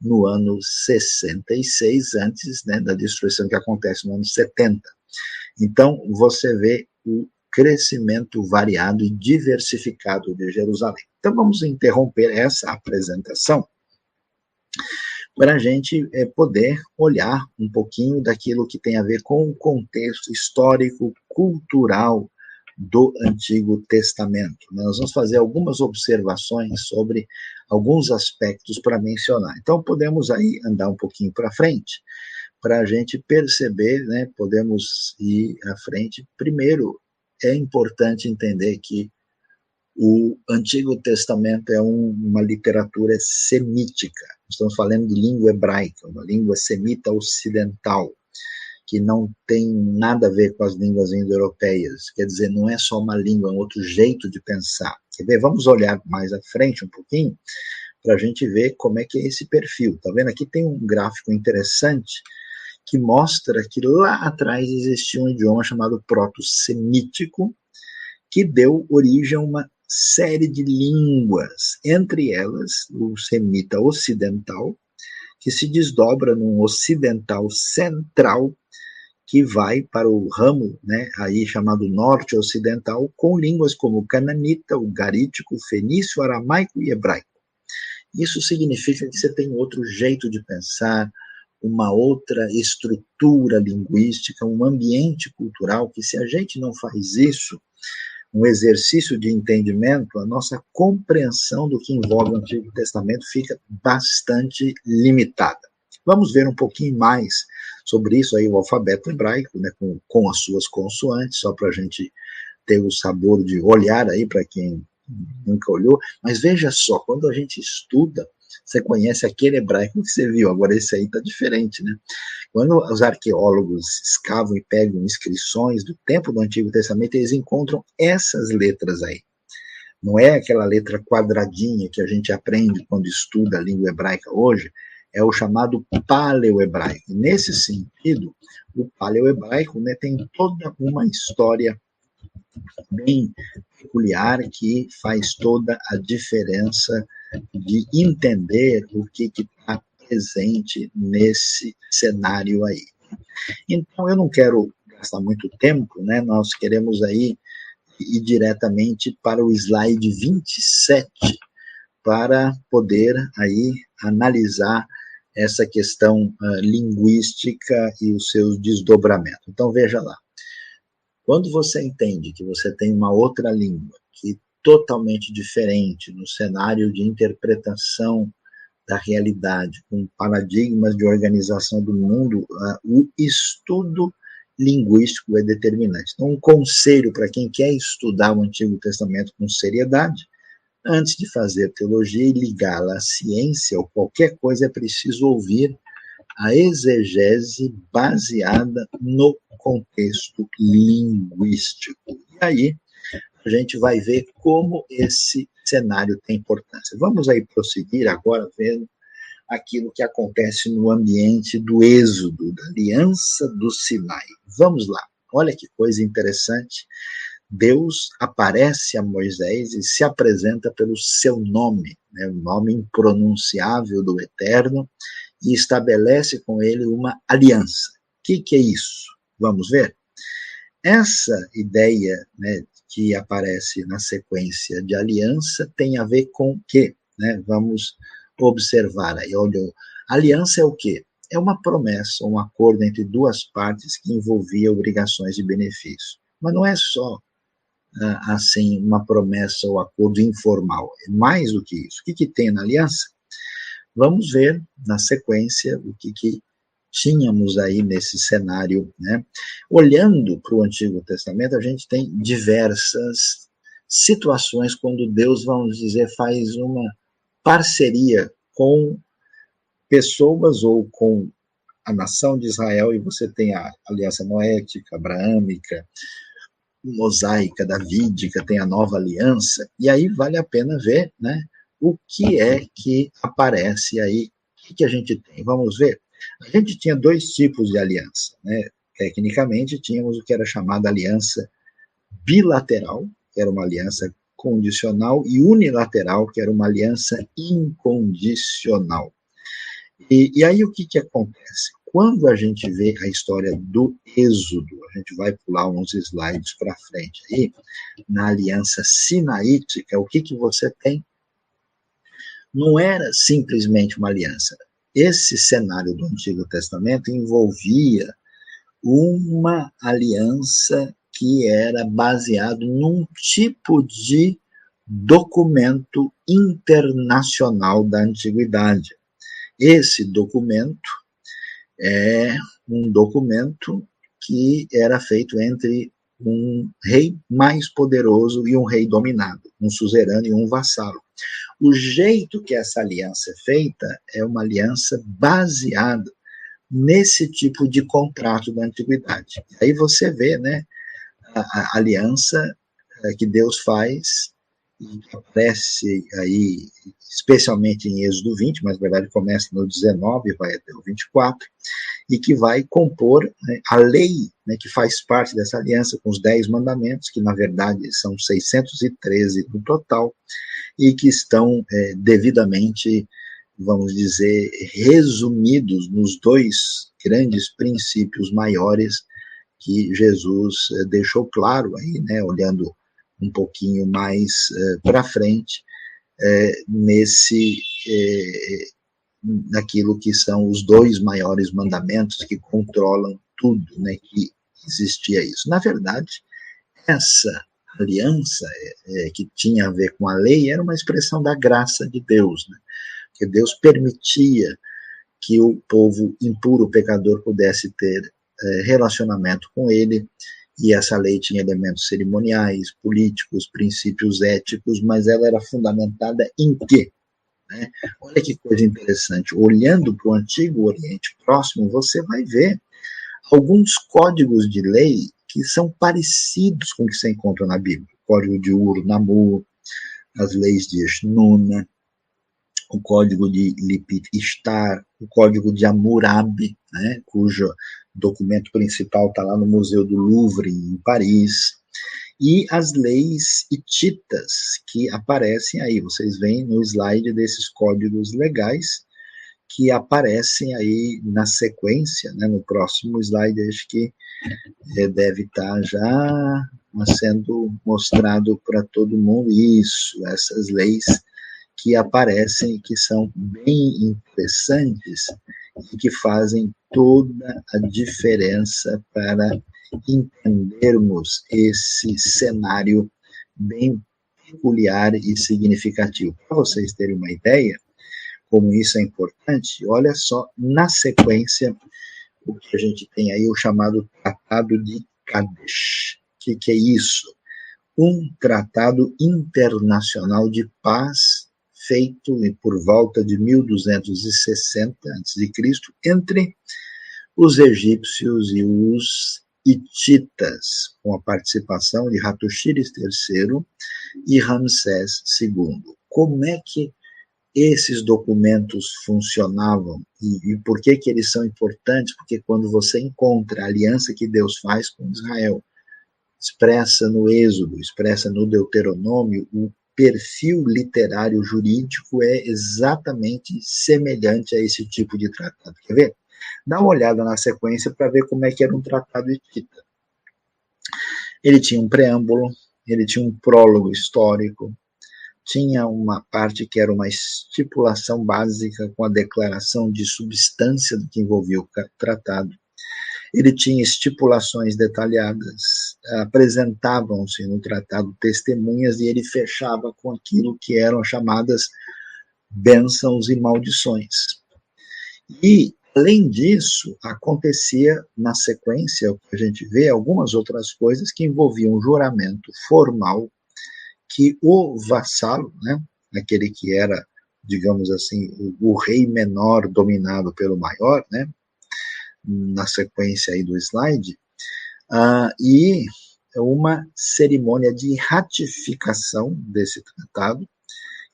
no ano 66, antes, né, da destruição que acontece no ano 70. Então, você vê o crescimento variado e diversificado de Jerusalém. Então, vamos interromper essa apresentação para a gente poder olhar um pouquinho daquilo que tem a ver com o contexto histórico, cultural do Antigo Testamento. Nós vamos fazer algumas observações sobre alguns aspectos para mencionar. Então, podemos aí andar um pouquinho para frente, para a gente perceber, né, podemos ir à frente. Primeiro, é importante entender que o Antigo Testamento é uma literatura semítica. Estamos falando de língua hebraica, uma língua semita ocidental, que não tem nada a ver com as línguas indo-europeias. Quer dizer, não é só uma língua, é um outro jeito de pensar. Quer ver? Vamos olhar mais à frente um pouquinho, para a gente ver como é que é esse perfil. Tá vendo? Aqui tem um gráfico interessante que mostra que lá atrás existia um idioma chamado proto-semítico, que deu origem a uma série de línguas, entre elas o semita ocidental, que se desdobra num ocidental central, que vai para o ramo, né, aí chamado norte ocidental, com línguas como o cananita, o garítico, o fenício, o aramaico e hebraico. Isso significa que você tem outro jeito de pensar, uma outra estrutura linguística, um ambiente cultural, que se a gente não faz isso, um exercício de entendimento, a nossa compreensão do que envolve o Antigo Testamento fica bastante limitada. Vamos ver um pouquinho mais sobre isso aí, o alfabeto hebraico, né, com as suas consoantes, só para a gente ter o sabor de olhar aí para quem nunca olhou. Mas veja só, quando a gente estuda, você conhece aquele hebraico que você viu, agora esse aí está diferente, né? Quando os arqueólogos escavam e pegam inscrições do tempo do Antigo Testamento, eles encontram essas letras aí. Não é aquela letra quadradinha que a gente aprende quando estuda a língua hebraica hoje, é o chamado paleo-hebraico. Nesse sentido, o paleo-hebraico, né, tem toda uma história bem peculiar que faz toda a diferença de entender o que está presente nesse cenário aí. Então, eu não quero gastar muito tempo, né? Nós queremos aí ir diretamente para o slide 27 para poder aí analisar essa questão linguística e os seus desdobramentos. Então, veja lá. Quando você entende que você tem uma outra língua que é totalmente diferente no cenário de interpretação da realidade, com paradigmas de organização do mundo, o estudo linguístico é determinante. Então, um conselho para quem quer estudar o Antigo Testamento com seriedade, antes de fazer teologia e ligá-la à ciência ou qualquer coisa, é preciso ouvir a exegese baseada no contexto linguístico. E aí a gente vai ver como esse cenário tem importância. Vamos aí prosseguir agora vendo aquilo que acontece no ambiente do Êxodo, da Aliança do Sinai. Vamos lá, olha que coisa interessante. Deus aparece a Moisés e se apresenta pelo seu nome, né, o nome impronunciável do Eterno, e estabelece com ele uma aliança. O que é isso? Vamos ver? Essa ideia, né, que aparece na sequência de aliança tem a ver com o quê? Né? Vamos observar aí. Olha, aliança é o quê? É uma promessa, um acordo entre duas partes que envolvia obrigações e benefícios. Mas não é só assim uma promessa ou acordo informal, é mais do que isso. O que tem na aliança? Vamos ver na sequência o que tínhamos aí nesse cenário, né? Olhando para o Antigo Testamento, a gente tem diversas situações quando Deus, vamos dizer, faz uma parceria com pessoas ou com a nação de Israel, e você tem a aliança noética, abraâmica, mosaica, davídica, tem a nova aliança, e aí vale a pena ver, né, o que é que aparece aí, o que a gente tem. Vamos ver? A gente tinha dois tipos de aliança, né? Tecnicamente, tínhamos o que era chamada aliança bilateral, que era uma aliança condicional, e unilateral, que era uma aliança incondicional. E aí o que acontece? Quando a gente vê a história do Êxodo, a gente vai pular uns slides para frente aí, na aliança sinaítica, o que você tem? Não era simplesmente uma aliança. Esse cenário do Antigo Testamento envolvia uma aliança que era baseado num tipo de documento internacional da antiguidade. Esse documento é um documento que era feito entre um rei mais poderoso e um rei dominado, um suzerano e um vassalo. O jeito que essa aliança é feita é uma aliança baseada nesse tipo de contrato da antiguidade. Aí você vê, né, a aliança que Deus faz, e que aparece aí, especialmente em Êxodo 20, mas na verdade começa no 19 e vai até o 24, e que vai compor, né, a lei, né, que faz parte dessa aliança com os 10 mandamentos, que na verdade são 613 no total, e que estão devidamente, vamos dizer, resumidos nos dois grandes princípios maiores que Jesus deixou claro aí, né, olhando um pouquinho mais para frente, naquilo que são os dois maiores mandamentos que controlam tudo, né, que existia isso. Na verdade, essa aliança que tinha a ver com a lei era uma expressão da graça de Deus, né, que Deus permitia que o povo impuro, pecador, pudesse ter relacionamento com ele, e essa lei tinha elementos cerimoniais, políticos, princípios éticos, mas ela era fundamentada em quê? Né? Olha que coisa interessante, olhando para o Antigo Oriente Próximo, você vai ver alguns códigos de lei que são parecidos com o que você encontra na Bíblia. O código de Ur-Namur, as leis de Eshnuna, o código de Lipit Ishtar, o código de Hammurabi, né, cujo documento principal está lá no Museu do Louvre, em Paris, e as leis hititas que aparecem aí. Vocês veem no slide desses códigos legais que aparecem aí na sequência, né, no próximo slide, acho que deve estar já sendo mostrado para todo mundo. Isso, essas leis que aparecem e que são bem interessantes e que fazem toda a diferença para entendermos esse cenário bem peculiar e significativo. Para vocês terem uma ideia, como isso é importante, olha só, na sequência, o que a gente tem aí, o chamado Tratado de Kadesh. O que é isso? Um tratado internacional de paz feito por volta de 1260 a.C., entre os egípcios e os hititas, com a participação de Hattushildes III e Ramsés II. Como é que esses documentos funcionavam e por que eles são importantes? Porque quando você encontra a aliança que Deus faz com Israel, expressa no Êxodo, expressa no Deuteronômio, o perfil literário jurídico é exatamente semelhante a esse tipo de tratado. Quer ver? Dá uma olhada na sequência para ver como é que era um tratado hitita. Ele tinha um preâmbulo, ele tinha um prólogo histórico, tinha uma parte que era uma estipulação básica com a declaração de substância do que envolvia o tratado. Ele tinha estipulações detalhadas, apresentavam-se no tratado testemunhas e ele fechava com aquilo que eram chamadas bênçãos e maldições. E, além disso, acontecia na sequência, o que a gente vê, algumas outras coisas que envolviam um juramento formal que o vassalo, né, aquele que era, digamos assim, o rei menor dominado pelo maior, né, na sequência aí do slide, e uma cerimônia de ratificação desse tratado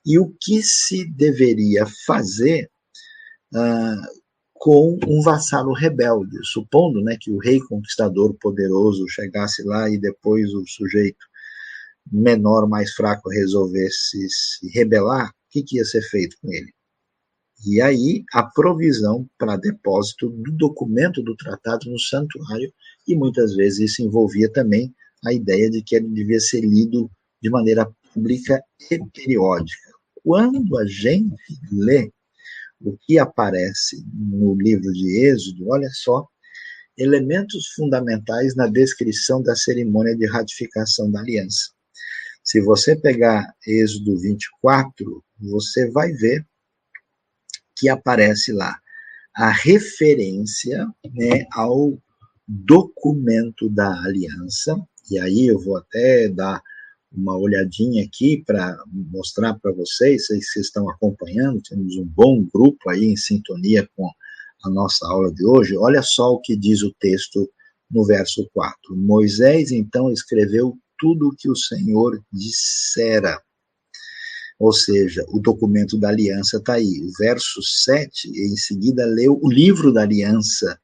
e o que se deveria fazer com um vassalo rebelde, supondo, né, que o rei conquistador poderoso chegasse lá e depois o sujeito menor, mais fraco, resolvesse se rebelar, o que ia ser feito com ele? E aí a provisão para depósito do documento do tratado no santuário, e muitas vezes isso envolvia também a ideia de que ele devia ser lido de maneira pública e periódica. Quando a gente lê o que aparece no livro de Êxodo, olha só, elementos fundamentais na descrição da cerimônia de ratificação da aliança. Se você pegar Êxodo 24, você vai ver que aparece lá a referência, né, ao documento da aliança, e aí eu vou até dar uma olhadinha aqui para mostrar para vocês, se vocês estão acompanhando, temos um bom grupo aí em sintonia com a nossa aula de hoje. Olha só o que diz o texto no verso 4. Moisés então escreveu tudo o que o Senhor dissera. Ou seja, o documento da aliança está aí. O verso 7, em seguida, leu o livro da aliança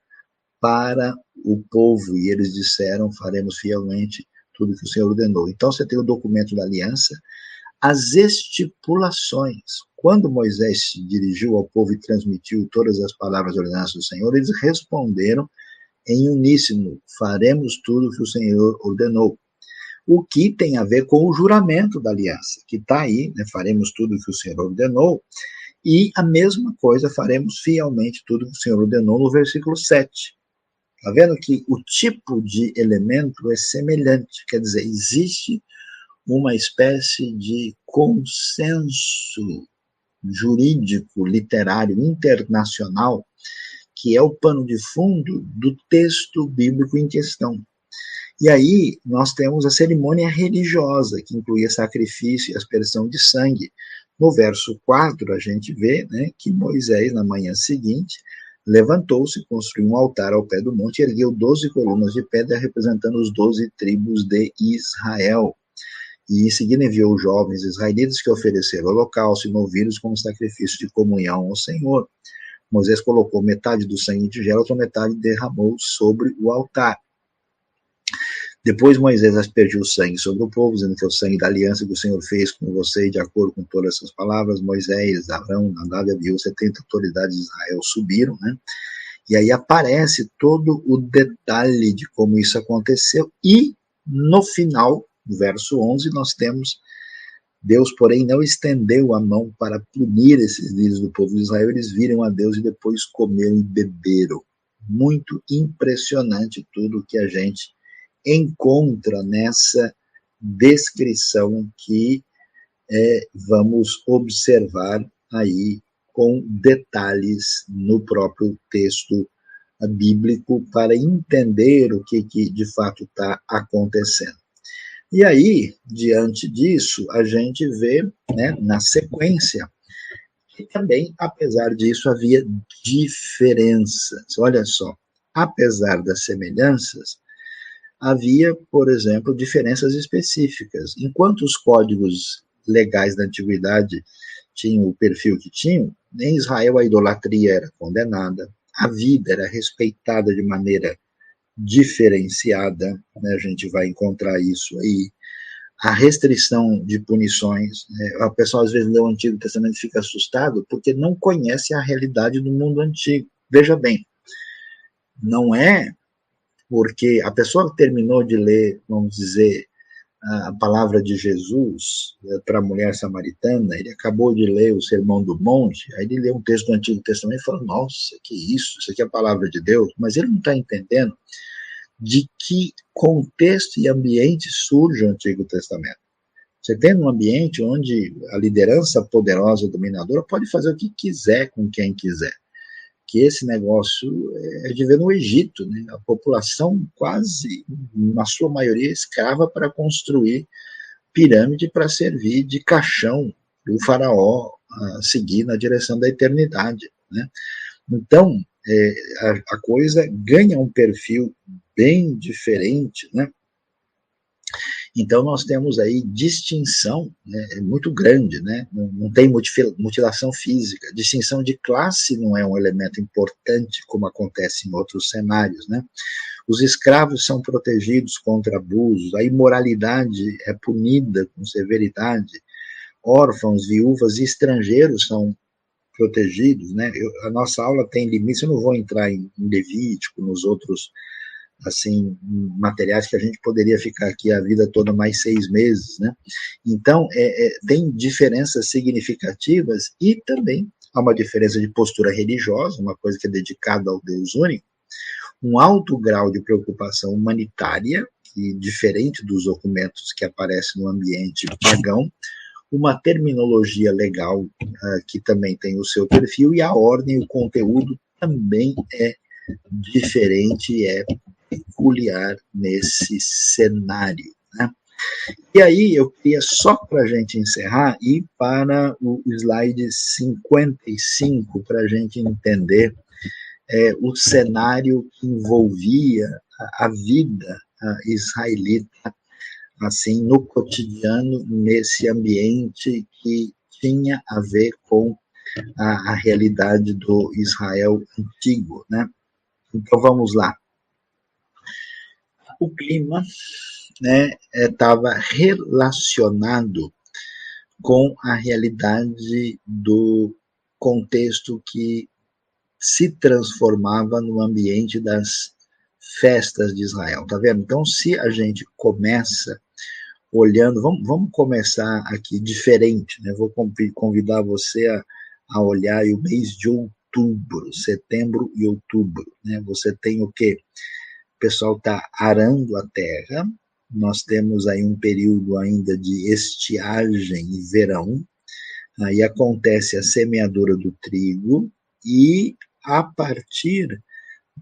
para o povo, e eles disseram, faremos fielmente tudo que o Senhor ordenou. Então, você tem o documento da aliança, as estipulações. Quando Moisés se dirigiu ao povo e transmitiu todas as palavras ordenadas do Senhor, eles responderam em uníssono, faremos tudo que o Senhor ordenou. O que tem a ver com o juramento da aliança, que está aí, né, faremos tudo que o Senhor ordenou, e a mesma coisa, faremos fielmente tudo que o Senhor ordenou no versículo 7. Está vendo que o tipo de elemento é semelhante, quer dizer, existe uma espécie de consenso jurídico, literário, internacional, que é o pano de fundo do texto bíblico em questão. E aí nós temos a cerimônia religiosa, que incluía sacrifício e aspersão de sangue. No verso 4, a gente vê, né, que Moisés, na manhã seguinte, levantou-se, construiu um altar ao pé do monte e ergueu 12 colunas de pedra representando os 12 tribos de Israel. E em seguida enviou os jovens israelitas que ofereceram holocausto e novilhos como sacrifício de comunhão ao Senhor. Moisés colocou metade do sangue em tigela, outra metade derramou sobre o altar. Depois Moisés aspergiu o sangue sobre o povo, dizendo que é o sangue da aliança que o Senhor fez com vocês, de acordo com todas essas palavras. Moisés, Arão, Nadab e Abiú, 70 autoridades de Israel subiram, né? E aí aparece todo o detalhe de como isso aconteceu. E no final, no verso 11, nós temos: Deus, porém, não estendeu a mão para punir esses líderes do povo de Israel. Eles viram a Deus e depois comeram e beberam. Muito impressionante tudo que a gente encontra nessa descrição que vamos observar aí com detalhes no próprio texto bíblico para entender o que de fato está acontecendo. E aí, diante disso, a gente vê, né, na sequência, que também, apesar disso, havia diferenças. Olha só, apesar das semelhanças, havia, por exemplo, diferenças específicas. Enquanto os códigos legais da antiguidade tinham o perfil que tinham, em Israel a idolatria era condenada, a vida era respeitada de maneira diferenciada, né? A gente vai encontrar isso aí. A restrição de punições, né? O pessoal às vezes lê o Antigo Testamento e fica assustado porque não conhece a realidade do mundo antigo. Veja bem, Não é porque a pessoa terminou de ler, vamos dizer, a palavra de Jesus para a mulher samaritana, ele acabou de ler o Sermão do Monte, aí ele lê um texto do Antigo Testamento e fala, nossa, que isso aqui é a palavra de Deus, mas ele não está entendendo de que contexto e ambiente surge o Antigo Testamento. Você tem um ambiente onde a liderança poderosa, dominadora, pode fazer o que quiser com quem quiser. Que esse negócio é de ver no Egito, né? A população quase, na sua maioria, escrava para construir pirâmide para servir de caixão do faraó a seguir na direção da eternidade, né? Então, a coisa ganha um perfil bem diferente, né? Então, nós temos aí distinção, né, muito grande, né? Não tem mutilação física. Distinção de classe não é um elemento importante, como acontece em outros cenários, né? Os escravos são protegidos contra abusos, a imoralidade é punida com severidade, órfãos, viúvas e estrangeiros são protegidos, né? A nossa aula tem limites, eu não vou entrar em Levítico, nos outros assim, materiais que a gente poderia ficar aqui a vida toda mais 6 meses, né? Então, tem diferenças significativas e também há uma diferença de postura religiosa, uma coisa que é dedicada ao Deus único, um alto grau de preocupação humanitária, que diferente dos documentos que aparecem no ambiente pagão, uma terminologia legal que também tem o seu perfil, e a ordem, o conteúdo também é diferente, é peculiar nesse cenário, né? E aí eu queria, só para a gente encerrar, ir para o slide 55, para a gente entender o cenário que envolvia a vida israelita, assim, no cotidiano, nesse ambiente que tinha a ver com a realidade do Israel antigo, né? Então vamos lá. O clima, né, estava relacionado com a realidade do contexto que se transformava no ambiente das festas de Israel, tá vendo? Então, se a gente começa olhando, vamos começar aqui diferente, né? Vou convidar você a olhar o mês de outubro, setembro e outubro, né? Você tem o quê? O pessoal está arando a terra, nós temos aí um período ainda de estiagem e verão, aí acontece a semeadura do trigo e a partir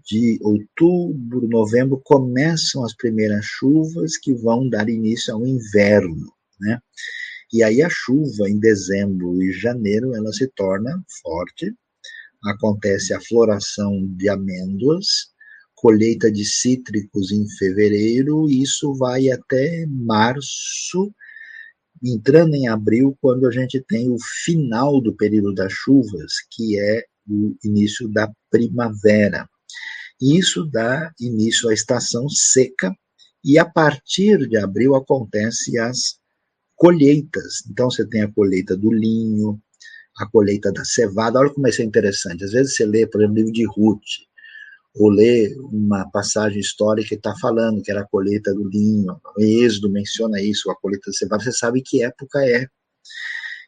de outubro, novembro, começam as primeiras chuvas que vão dar início ao inverno, né? E aí a chuva em dezembro e janeiro, ela se torna forte, acontece a floração de amêndoas, colheita de cítricos em fevereiro, e isso vai até março, entrando em abril, quando a gente tem o final do período das chuvas, que é o início da primavera. E isso dá início à estação seca, e a partir de abril acontecem as colheitas. Então você tem a colheita do linho, a colheita da cevada. Olha como isso é interessante. Às vezes você lê, por exemplo, o livro de Ruth, ou lê uma passagem histórica que está falando que era a colheita do linho, o Êxodo menciona isso, a colheita da cevada, você sabe que época é.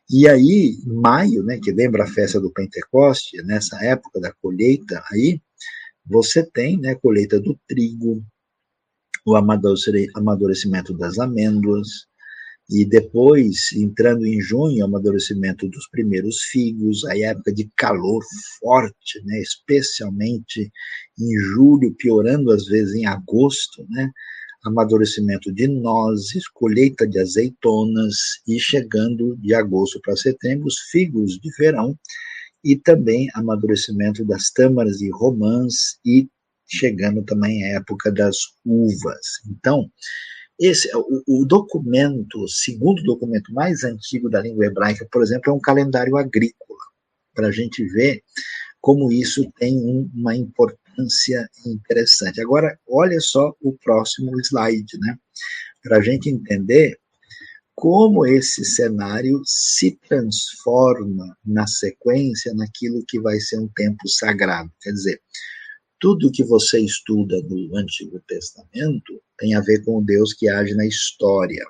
E aí, maio, né, que lembra a festa do Pentecoste, nessa época da colheita, aí você tem, né, a colheita do trigo, o amadurecimento das amêndoas, e depois, entrando em junho, o amadurecimento dos primeiros figos, a época de calor forte, né, especialmente em julho, piorando às vezes em agosto, né, amadurecimento de nozes, colheita de azeitonas, e chegando de agosto para setembro, os figos de verão, e também amadurecimento das tâmaras e romãs, e chegando também a época das uvas. Então, esse, o documento, o segundo documento mais antigo da língua hebraica, por exemplo, é um calendário agrícola, para a gente ver como isso tem uma importância interessante. Agora, olha só o próximo slide, né? Para a gente entender como esse cenário se transforma na sequência naquilo que vai ser um tempo sagrado. Quer dizer, tudo que você estuda no Antigo Testamento tem a ver com o Deus que age na história.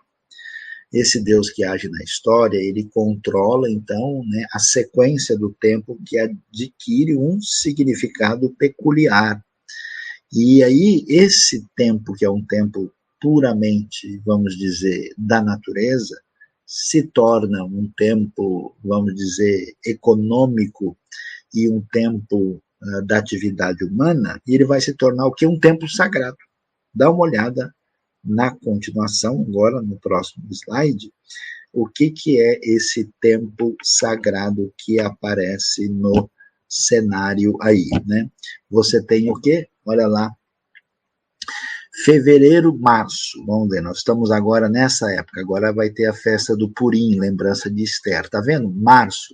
Esse Deus que age na história, ele controla, então, né, a sequência do tempo que adquire um significado peculiar. E aí, esse tempo, que é um tempo puramente, vamos dizer, da natureza, se torna um tempo, vamos dizer, econômico e um tempo da atividade humana, e ele vai se tornar o que? Um tempo sagrado. Dá uma olhada na continuação, agora no próximo slide, o que é esse tempo sagrado que aparece no cenário aí, né? Você tem o quê? Olha lá, fevereiro, março, vamos ver, nós estamos agora nessa época, agora vai ter a festa do Purim, lembrança de Esther, tá vendo? Março,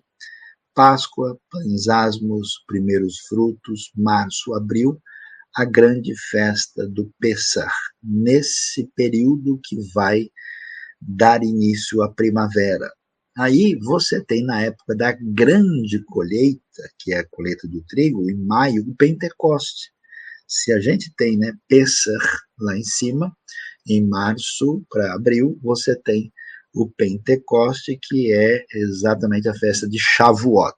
Páscoa, pães asmos, primeiros frutos, março, abril, a grande festa do Pessah, nesse período que vai dar início à primavera. Aí você tem na época da grande colheita, que é a colheita do trigo, em maio, o Pentecoste. Se a gente tem, né, Pessah lá em cima, em março para abril, você tem o Pentecoste, que é exatamente a festa de Shavuot.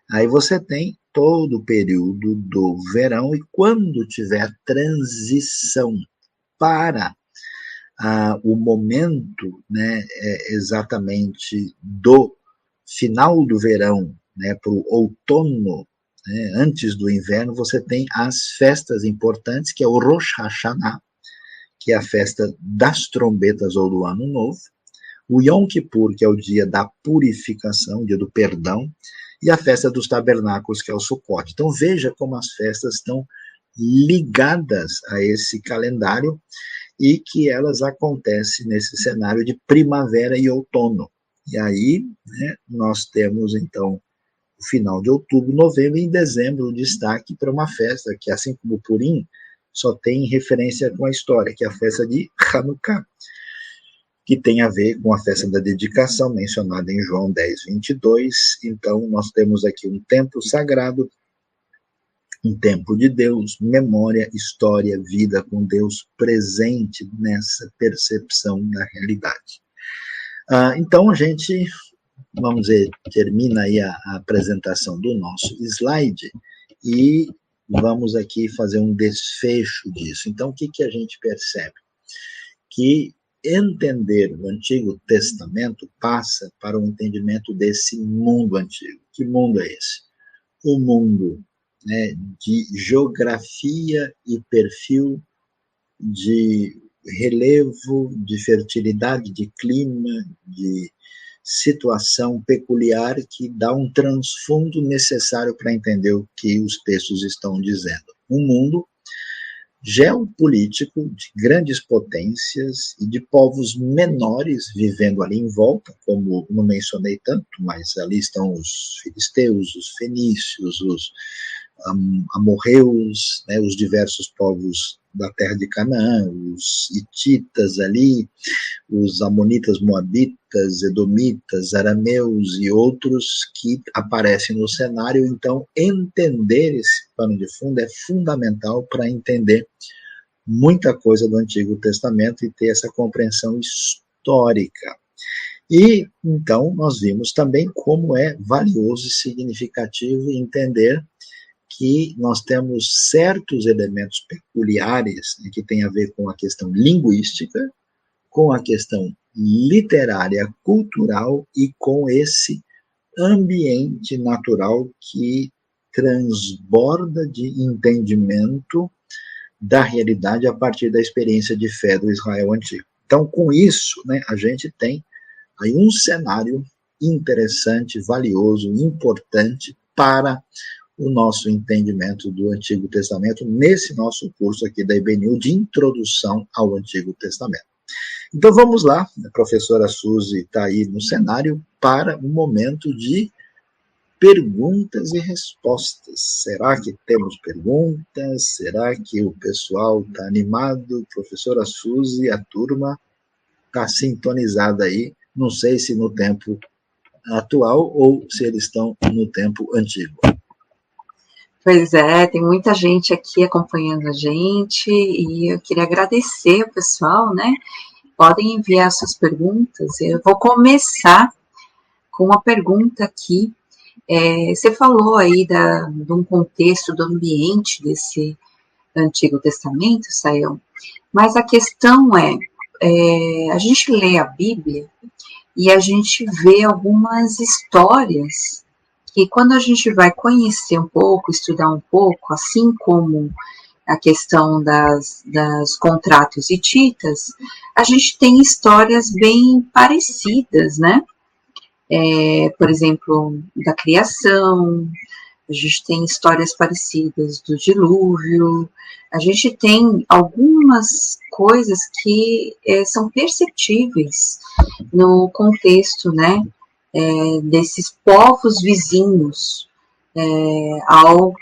Aí você tem todo o período do verão, e quando tiver transição para o momento, né, exatamente do final do verão, né, para o outono, né, antes do inverno, você tem as festas importantes, que é o Rosh Hashanah, que é a festa das trombetas ou do Ano Novo, o Yom Kippur, que é o dia da purificação, o dia do perdão, e a festa dos tabernáculos, que é o Sukkot. Então veja como as festas estão ligadas a esse calendário e que elas acontecem nesse cenário de primavera e outono. E aí, né, nós temos então o final de outubro, novembro, e em dezembro o destaque para uma festa que, assim como o Purim, só tem referência com a história, que é a festa de Hanukkah, que tem a ver com a festa da dedicação, mencionada em João 10, 22. Então, nós temos aqui um tempo sagrado, um tempo de Deus, memória, história, vida com Deus presente nessa percepção da realidade. Então, a gente, vamos dizer, termina aí a apresentação do nosso slide e vamos aqui fazer um desfecho disso. Então, o que a gente percebe? Que entender o Antigo Testamento passa para o entendimento desse mundo antigo. Que mundo é esse? O mundo, né, de geografia e perfil, de relevo, de fertilidade, de clima, de situação peculiar que dá um transfundo necessário para entender o que os textos estão dizendo. Um mundo geopolítico de grandes potências e de povos menores vivendo ali em volta, como não mencionei tanto, mas ali estão os filisteus, os fenícios, os amorreus, né, os diversos povos da terra de Canaã, os hititas ali, os amonitas, moabitas, edomitas, arameus e outros que aparecem no cenário. Então, entender esse pano de fundo é fundamental para entender muita coisa do Antigo Testamento e ter essa compreensão histórica. E, então, nós vimos também como é valioso e significativo entender que nós temos certos elementos peculiares, né, que tem a ver com a questão linguística, com a questão literária, cultural e com esse ambiente natural que transborda de entendimento da realidade a partir da experiência de fé do Israel antigo. Então, com isso, né, a gente tem aí um cenário interessante, valioso, importante para o nosso entendimento do Antigo Testamento nesse nosso curso aqui da IBNU de Introdução ao Antigo Testamento. Então vamos lá, a professora Suzy está aí no cenário para um momento de perguntas e respostas. Será que temos perguntas? Será que o pessoal está animado? Professora Suzy, a turma está sintonizada aí, não sei se no tempo atual ou se eles estão no tempo antigo. Pois é, tem muita gente aqui acompanhando a gente e eu queria agradecer o pessoal, né? Podem enviar suas perguntas. Eu vou começar com uma pergunta aqui. Você falou aí de um contexto do ambiente desse Antigo Testamento, Sayão, mas a questão a gente lê a Bíblia e a gente vê algumas histórias que quando a gente vai conhecer um pouco, estudar um pouco, assim como a questão das contratos hititas, a gente tem histórias bem parecidas, né? Por exemplo, da criação, a gente tem histórias parecidas do dilúvio, a gente tem algumas coisas que são perceptíveis no contexto, né, desses povos vizinhos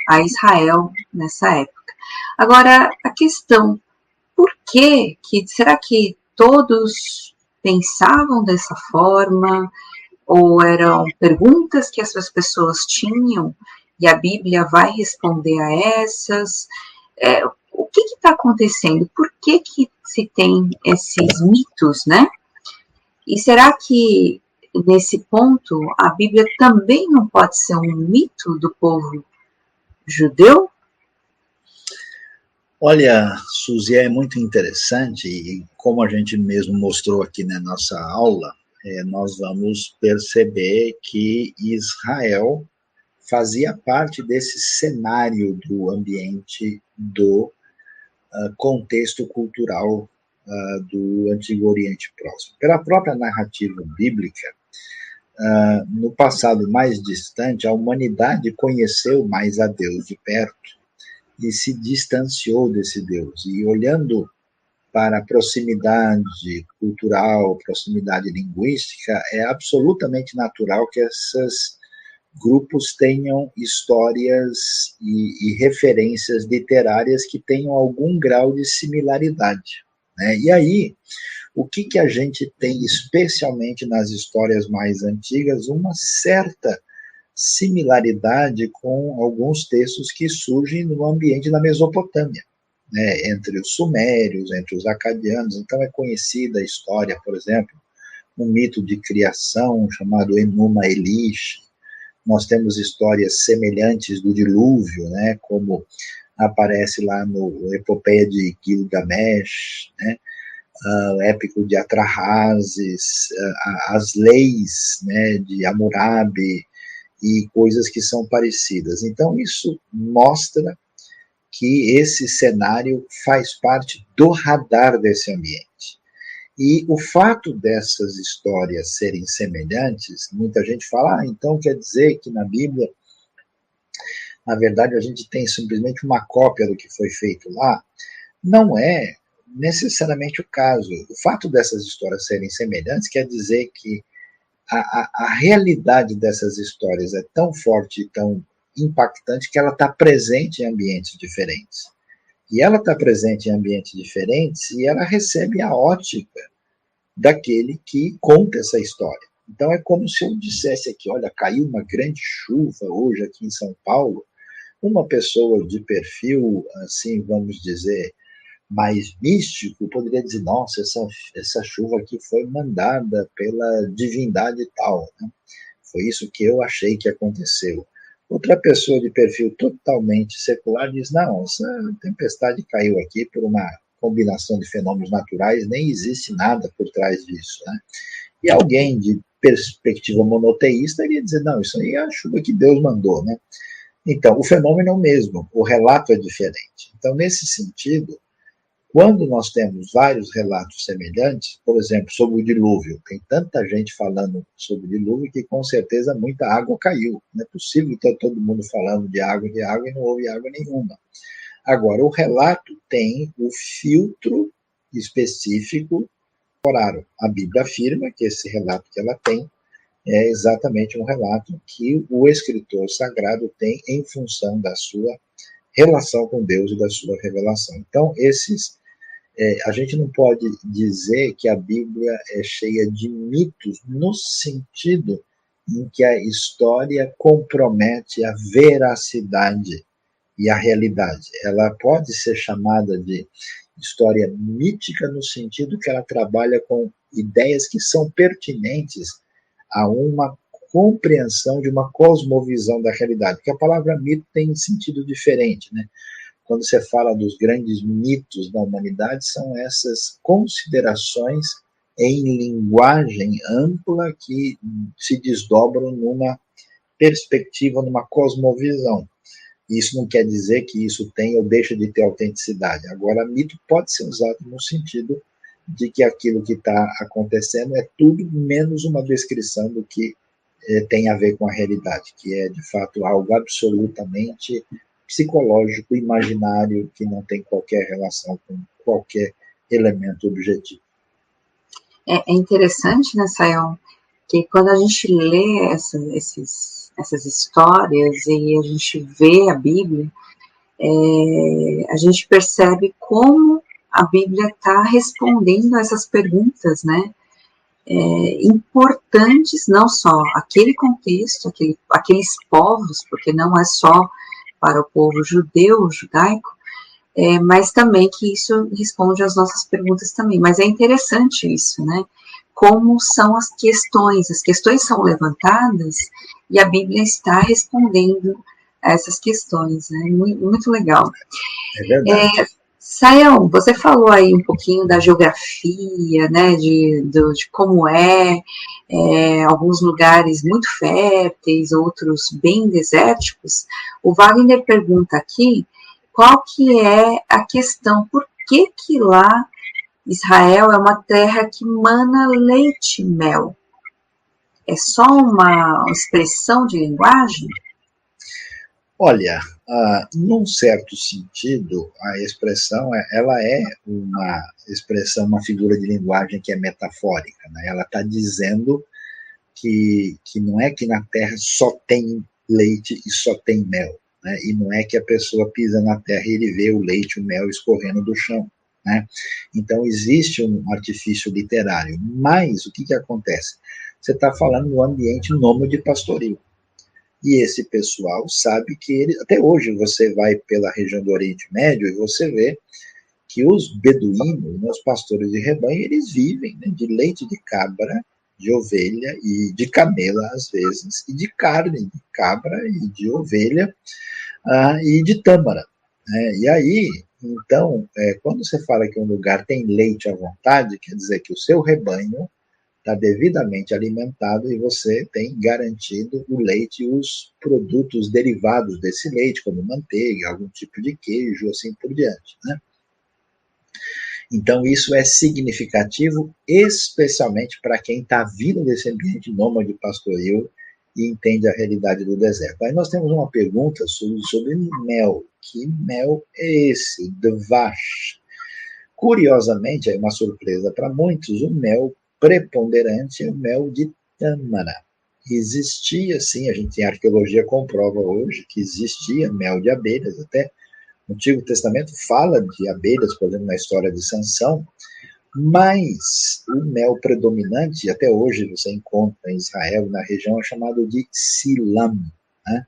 a Israel nessa época. Agora, a questão, por que será que todos pensavam dessa forma? Ou eram perguntas que essas pessoas tinham e a Bíblia vai responder a essas? O que está acontecendo? Por que se tem esses mitos, né? E será que nesse ponto a Bíblia também não pode ser um mito do povo judeu? Olha, Suzy, é muito interessante e como a gente mesmo mostrou aqui na nossa aula, nós vamos perceber que Israel fazia parte desse cenário do ambiente do contexto cultural do Antigo Oriente Próximo. Pela própria narrativa bíblica, no passado mais distante, a humanidade conheceu mais a Deus de perto e se distanciou desse Deus. E olhando para a proximidade cultural, proximidade linguística, é absolutamente natural que esses grupos tenham histórias e referências literárias que tenham algum grau de similaridade. Né? E aí, o que a gente tem, especialmente nas histórias mais antigas, uma certa similaridade com alguns textos que surgem no ambiente da Mesopotâmia, né, entre os sumérios, entre os acadianos. Então é conhecida a história, por exemplo, um mito de criação chamado Enuma Elish. Nós temos histórias semelhantes do dilúvio, né, como aparece lá no Epopeia de Gilgamesh, né, o épico de Atrahasis, as leis, né, de Hammurabi e coisas que são parecidas. Então isso mostra que esse cenário faz parte do radar desse ambiente. E o fato dessas histórias serem semelhantes, muita gente fala, então quer dizer que na Bíblia, na verdade, a gente tem simplesmente uma cópia do que foi feito lá. Não é necessariamente o caso. O fato dessas histórias serem semelhantes quer dizer que a realidade dessas histórias é tão forte e tão impactante que ela está presente em ambientes diferentes. E ela está presente em ambientes diferentes e ela recebe a ótica daquele que conta essa história. Então é como se eu dissesse aqui, olha, caiu uma grande chuva hoje aqui em São Paulo, uma pessoa de perfil, assim, vamos dizer, mais místico, poderia dizer, nossa, essa chuva aqui foi mandada pela divindade tal, né? Foi isso que eu achei que aconteceu. Outra pessoa de perfil totalmente secular diz, não, essa tempestade caiu aqui por uma combinação de fenômenos naturais, nem existe nada por trás disso, né? E alguém de perspectiva monoteísta iria dizer, não, isso aí é a chuva que Deus mandou, né? Então, o fenômeno é o mesmo, o relato é diferente. Então, nesse sentido, quando nós temos vários relatos semelhantes, por exemplo, sobre o dilúvio, tem tanta gente falando sobre o dilúvio que com certeza muita água caiu. Não é possível ter todo mundo falando de água e não houve água nenhuma. Agora, o relato tem o filtro específico horário. A Bíblia afirma que esse relato que ela tem é exatamente um relato que o escritor sagrado tem em função da sua relação com Deus e da sua revelação. Então, a gente não pode dizer que a Bíblia é cheia de mitos no sentido em que a história compromete a veracidade e a realidade. Ela pode ser chamada de história mítica no sentido que ela trabalha com ideias que são pertinentes a uma compreensão de uma cosmovisão da realidade, porque a palavra mito tem sentido diferente, né? Quando você fala dos grandes mitos da humanidade, são essas considerações em linguagem ampla que se desdobram numa perspectiva, numa cosmovisão. Isso não quer dizer que isso tem ou deixa de ter autenticidade. Agora, mito pode ser usado no sentido de que aquilo que está acontecendo é tudo menos uma descrição do que tem a ver com a realidade, que é, de fato, algo absolutamente psicológico, imaginário, que não tem qualquer relação com qualquer elemento objetivo. É interessante, né, Sayão, que quando a gente lê essas histórias e a gente vê a Bíblia, a gente percebe como a Bíblia está respondendo a essas perguntas, né, importantes, não só aquele contexto, aqueles povos, porque não é só para o povo judeu, judaico, mas também que isso responde às nossas perguntas também. Mas é interessante isso, né? Como são as questões são levantadas e a Bíblia está respondendo a essas questões, né? Muito, muito legal. É verdade. Sayão, você falou aí um pouquinho da geografia, né, de como alguns lugares muito férteis, outros bem desérticos. O Wagner pergunta aqui qual que é a questão, por que lá Israel é uma terra que mana leite e mel? É só uma expressão de linguagem? Olha, num certo sentido, a expressão ela é uma expressão, uma figura de linguagem que é metafórica, né? Ela está dizendo que não é que na terra só tem leite e só tem mel, né? E não é que a pessoa pisa na terra e ele vê o leite e o mel escorrendo do chão, né? Então existe um artifício literário, mas o que acontece? Você está falando no ambiente nômade pastoril. E esse pessoal sabe que até hoje você vai pela região do Oriente Médio e você vê que os beduínos, os pastores de rebanho, eles vivem, né, de leite de cabra, de ovelha e de camela às vezes, e de carne de cabra e de ovelha e de tâmara, né? E aí, então, quando você fala que um lugar tem leite à vontade, quer dizer que o seu rebanho está devidamente alimentado e você tem garantido o leite e os produtos derivados desse leite, como manteiga, algum tipo de queijo, assim por diante, né? Então isso é significativo, especialmente para quem está vindo desse ambiente nômade pastoril e entende a realidade do deserto. Aí nós temos uma pergunta sobre mel. Que mel é esse? Dvash. Curiosamente, é uma surpresa para muitos, o mel preponderante é o mel de tâmara. Existia, sim, a arqueologia comprova hoje que existia mel de abelhas, até o Antigo Testamento fala de abelhas, por exemplo, na história de Sansão, mas o mel predominante, até hoje você encontra em Israel, na região, é chamado de silam, né?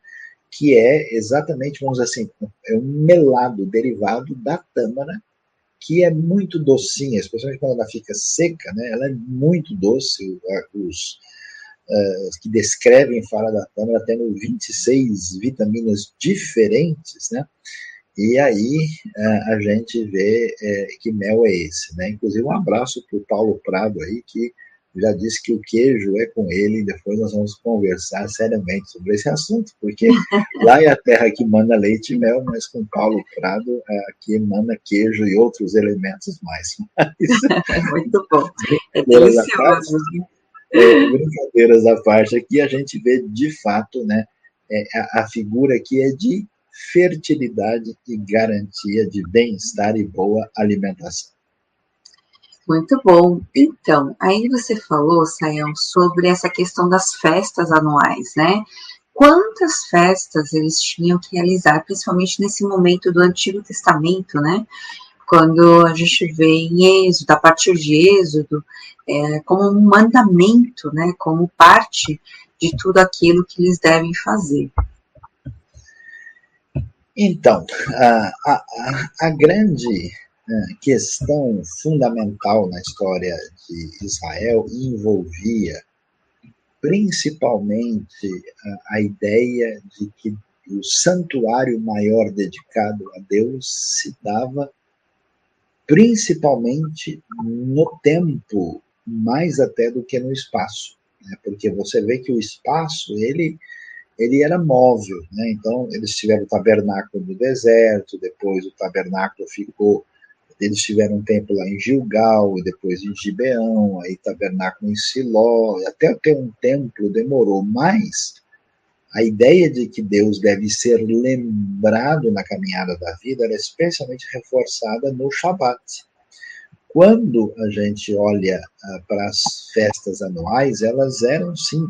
Que é exatamente, vamos dizer assim, é um melado derivado da tâmara, que é muito docinha, especialmente quando ela fica seca, né? Ela é muito doce. Os que descrevem falam da tâmara tendo 26 vitaminas diferentes, né? E aí a gente vê que mel é esse, né? Inclusive um abraço para o Paulo Prado aí, que já disse que o queijo é com ele, e depois nós vamos conversar seriamente sobre esse assunto, porque lá é a terra que manda leite e mel, mas com Paulo Prado aqui emana queijo e outros elementos mais. É muito bom, é delicioso. Brincadeiras à parte, aqui a gente vê de fato, né, a figura que é de fertilidade e garantia de bem-estar e boa alimentação. Muito bom. Então, aí você falou, Sayão, sobre essa questão das festas anuais, né? Quantas festas eles tinham que realizar, principalmente nesse momento do Antigo Testamento, né? Quando a gente vê em Êxodo, a partir de Êxodo, como um mandamento, né? Como parte de tudo aquilo que eles devem fazer. Então, a grande questão fundamental na história de Israel envolvia principalmente a ideia de que o santuário maior dedicado a Deus se dava principalmente no tempo, mais até do que no espaço, né? Porque você vê que o espaço, ele era móvel, né? Então eles tiveram o tabernáculo no deserto, depois o tabernáculo ficou, eles tiveram um tempo lá em Gilgal, e depois em Gibeão, aí tabernáculo em Siló, até ter um templo demorou, mas a ideia de que Deus deve ser lembrado na caminhada da vida era especialmente reforçada no Shabat. Quando a gente olha para as festas anuais, elas eram, sim,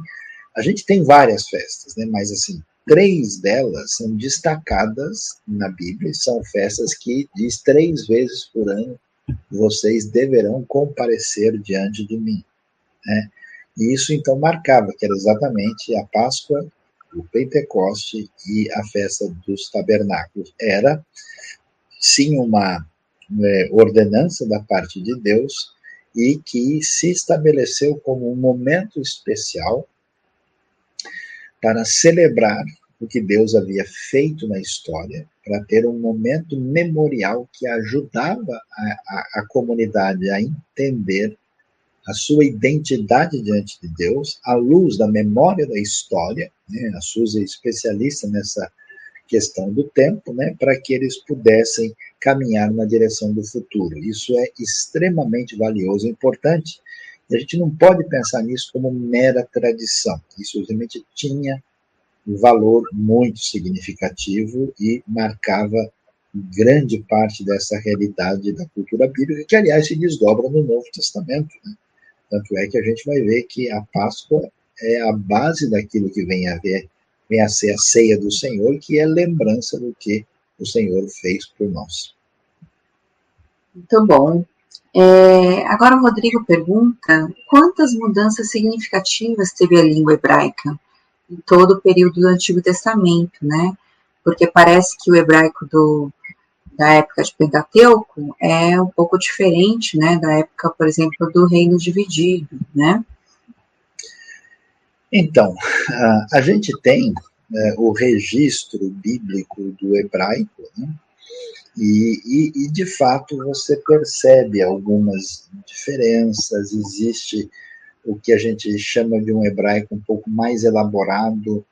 a gente tem várias festas, né? Mas assim, 3 delas são destacadas na Bíblia, e são festas que diz 3 vezes por ano vocês deverão comparecer diante de mim, né? E isso então marcava que era exatamente a Páscoa, o Pentecoste e a festa dos tabernáculos. Era sim uma ordenança da parte de Deus e que se estabeleceu como um momento especial para celebrar o que Deus havia feito na história, para ter um momento memorial que ajudava a comunidade a entender a sua identidade diante de Deus, à luz da memória da história, né? A Suzy é especialista nessa questão do tempo, né? Para que eles pudessem caminhar na direção do futuro. Isso é extremamente valioso e importante. E a gente não pode pensar nisso como mera tradição. Isso realmente tinha um valor muito significativo e marcava grande parte dessa realidade da cultura bíblica, que, aliás, se desdobra no Novo Testamento, né? Tanto é que a gente vai ver que a Páscoa é a base daquilo que vem a ser a ceia do Senhor, que é lembrança do que o Senhor fez por nós. Muito bom. Agora o Rodrigo pergunta quantas mudanças significativas teve a língua hebraica em todo o período do Antigo Testamento, né? Porque parece que o hebraico da época de Pentateuco é um pouco diferente, né, da época, por exemplo, do Reino Dividido, né? Então, a gente tem o registro bíblico do hebraico, né? E, de fato, você percebe algumas diferenças. Existe o que a gente chama de um hebraico um pouco mais elaborado,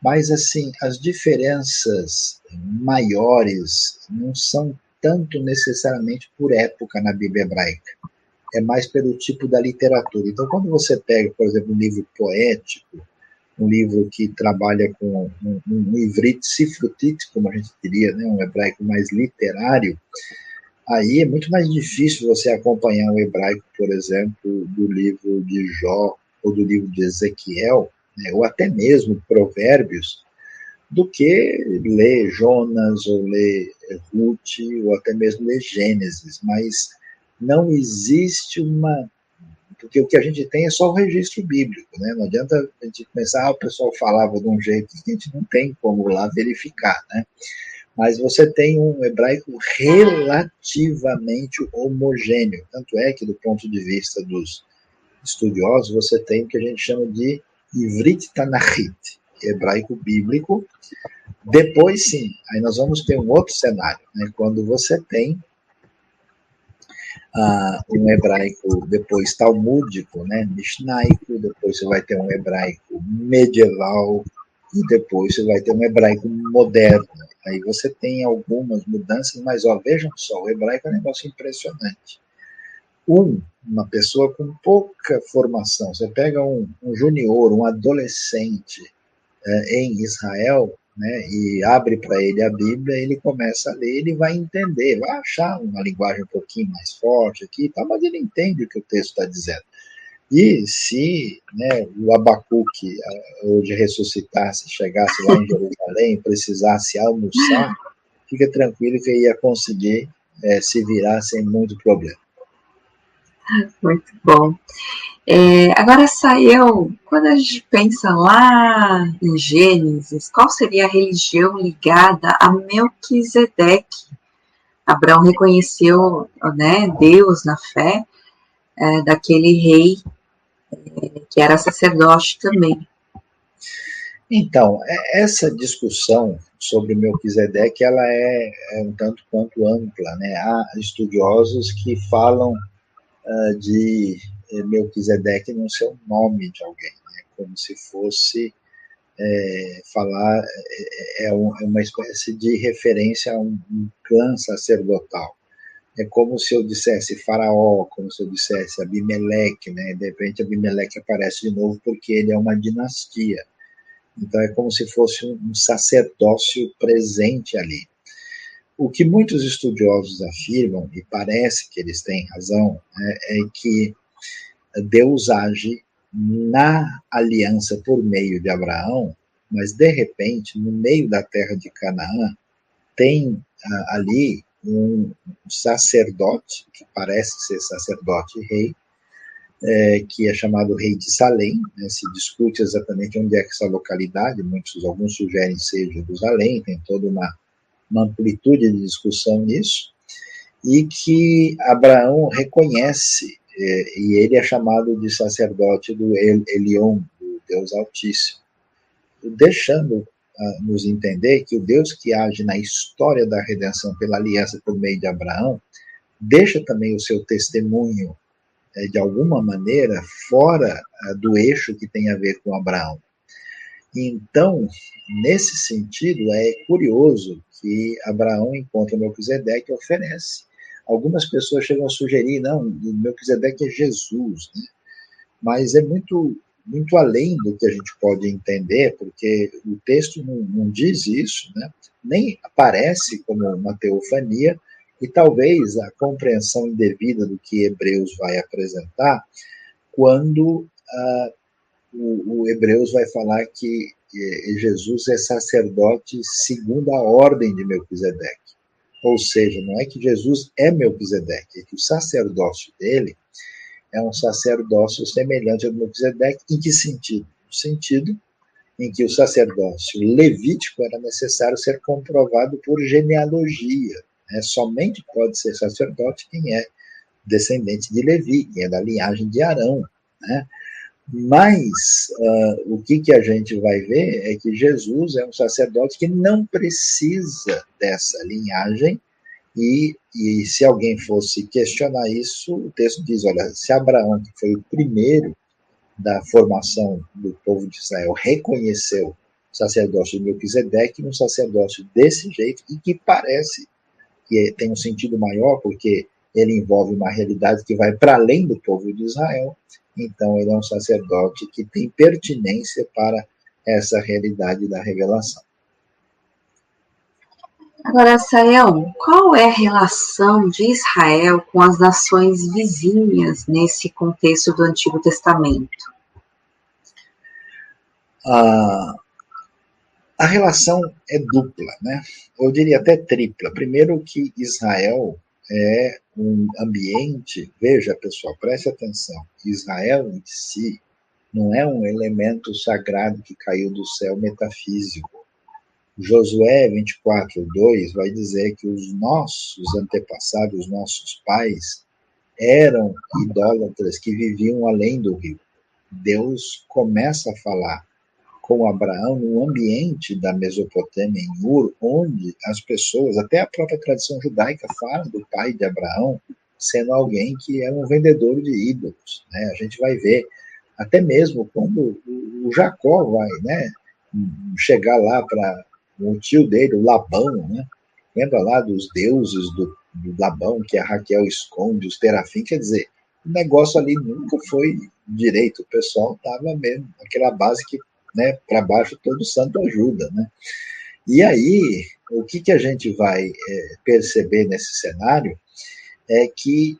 mas, assim, as diferenças maiores não são tanto necessariamente por época na Bíblia hebraica, é mais pelo tipo da literatura. Então, quando você pega, por exemplo, um livro poético, um livro que trabalha com um ivrit sifrutit, como a gente diria, né, um hebraico mais literário, aí é muito mais difícil você acompanhar o hebraico, por exemplo, do livro de Jó ou do livro de Ezequiel, né, ou até mesmo Provérbios, do que ler Jonas ou ler Ruth ou até mesmo ler Gênesis. Mas não existe uma, porque o que a gente tem é só o registro bíblico, né? Não adianta a gente pensar, o pessoal falava de um jeito que a gente não tem como lá verificar, né? Mas você tem um hebraico relativamente homogêneo, tanto é que do ponto de vista dos estudiosos você tem o que a gente chama de Ivrit Tanachit, hebraico bíblico. Depois sim, aí nós vamos ter um outro cenário, né? Quando você tem um hebraico depois talmúdico, né, mishnaico, depois você vai ter um hebraico medieval e depois você vai ter um hebraico moderno. Aí você tem algumas mudanças, mas ó, vejam só, o hebraico é um negócio impressionante. Uma pessoa com pouca formação, você pega um junior, um adolescente em Israel, né, e abre para ele a Bíblia, ele começa a ler, ele vai entender, vai achar uma linguagem um pouquinho mais forte aqui, tá, mas ele entende o que o texto está dizendo. E se, né, o Abacuque hoje ressuscitasse, chegasse lá em Jerusalém, precisasse almoçar, fica tranquilo que ia conseguir se virar sem muito problema. Muito bom. Agora saiu, quando a gente pensa lá em Gênesis, qual seria a religião ligada a Melquisedeque? Abraão reconheceu, né, Deus na fé daquele rei que era sacerdote também. Então, essa discussão sobre Melquisedeque, ela é um tanto quanto ampla, né? Há estudiosos que falam de Melquisedeque não ser o nome de alguém, né? Como se fosse falar, uma espécie de referência a um clã sacerdotal. É como se eu dissesse Faraó, como se eu dissesse Abimeleque, né? De repente Abimeleque aparece de novo porque ele é uma dinastia. Então é como se fosse um sacerdócio presente ali. O que muitos estudiosos afirmam, e parece que eles têm razão, é que Deus age na aliança por meio de Abraão, mas de repente, no meio da terra de Canaã, tem ali um sacerdote, que parece ser sacerdote e rei, que é chamado Rei de Salém, né, se discute exatamente onde é que essa localidade, alguns sugerem ser Jerusalém, tem toda uma amplitude de discussão nisso, e que Abraão reconhece, e ele é chamado de sacerdote do Elion, do Deus Altíssimo, deixando nos entender que o Deus que age na história da redenção pela aliança por meio de Abraão, deixa também o seu testemunho de alguma maneira, fora do eixo que tem a ver com Abraão. Então, nesse sentido, é curioso que Abraão encontra Melquisedeque e oferece. Algumas pessoas chegam a sugerir, não, Melquisedeque é Jesus, né? Mas é muito além do que a gente pode entender, porque o texto não diz isso, né? Nem aparece como uma teofania, e talvez a compreensão indevida do que Hebreus vai apresentar, quando o Hebreus vai falar que Jesus é sacerdote segundo a ordem de Melquisedeque. Ou seja, não é que Jesus é Melquisedeque, é que o sacerdócio dele é um sacerdócio semelhante ao de Melquisedeque. Em que sentido? No sentido em que o sacerdócio levítico era necessário ser comprovado por genealogia. Né? Somente pode ser sacerdote quem é descendente de Levi, quem é da linhagem de Arão. Né? Mas o que a gente vai ver é que Jesus é um sacerdote que não precisa dessa linhagem, e se alguém fosse questionar isso, o texto diz, olha, se Abraão, que foi o primeiro da formação do povo de Israel, reconheceu o sacerdócio de Melquisedeque, um sacerdócio desse jeito, e que parece que tem um sentido maior, porque ele envolve uma realidade que vai para além do povo de Israel, então ele é um sacerdote que tem pertinência para essa realidade da revelação. Agora, Sayão, qual é a relação de Israel com as nações vizinhas nesse contexto do Antigo Testamento? A relação é dupla, né? Eu diria até tripla. Primeiro que Israel é um ambiente, veja pessoal, preste atenção, Israel em si não é um elemento sagrado que caiu do céu metafísico. Josué 24:2 vai dizer que os nossos antepassados, os nossos pais, eram idólatras que viviam além do rio. Deus começa a falar com Abraão no ambiente da Mesopotâmia, em Ur, onde as pessoas, até a própria tradição judaica, fala do pai de Abraão sendo alguém que era um vendedor de ídolos. Né? A gente vai ver, até mesmo quando o Jacó vai, né, chegar lá para o tio dele, o Labão, né? Lembra lá dos deuses do Labão, que a Raquel esconde, os terafim, quer dizer, o negócio ali nunca foi direito, o pessoal estava mesmo, aquela base que, né, para baixo todo santo ajuda, né? E aí, o que a gente vai perceber nesse cenário é que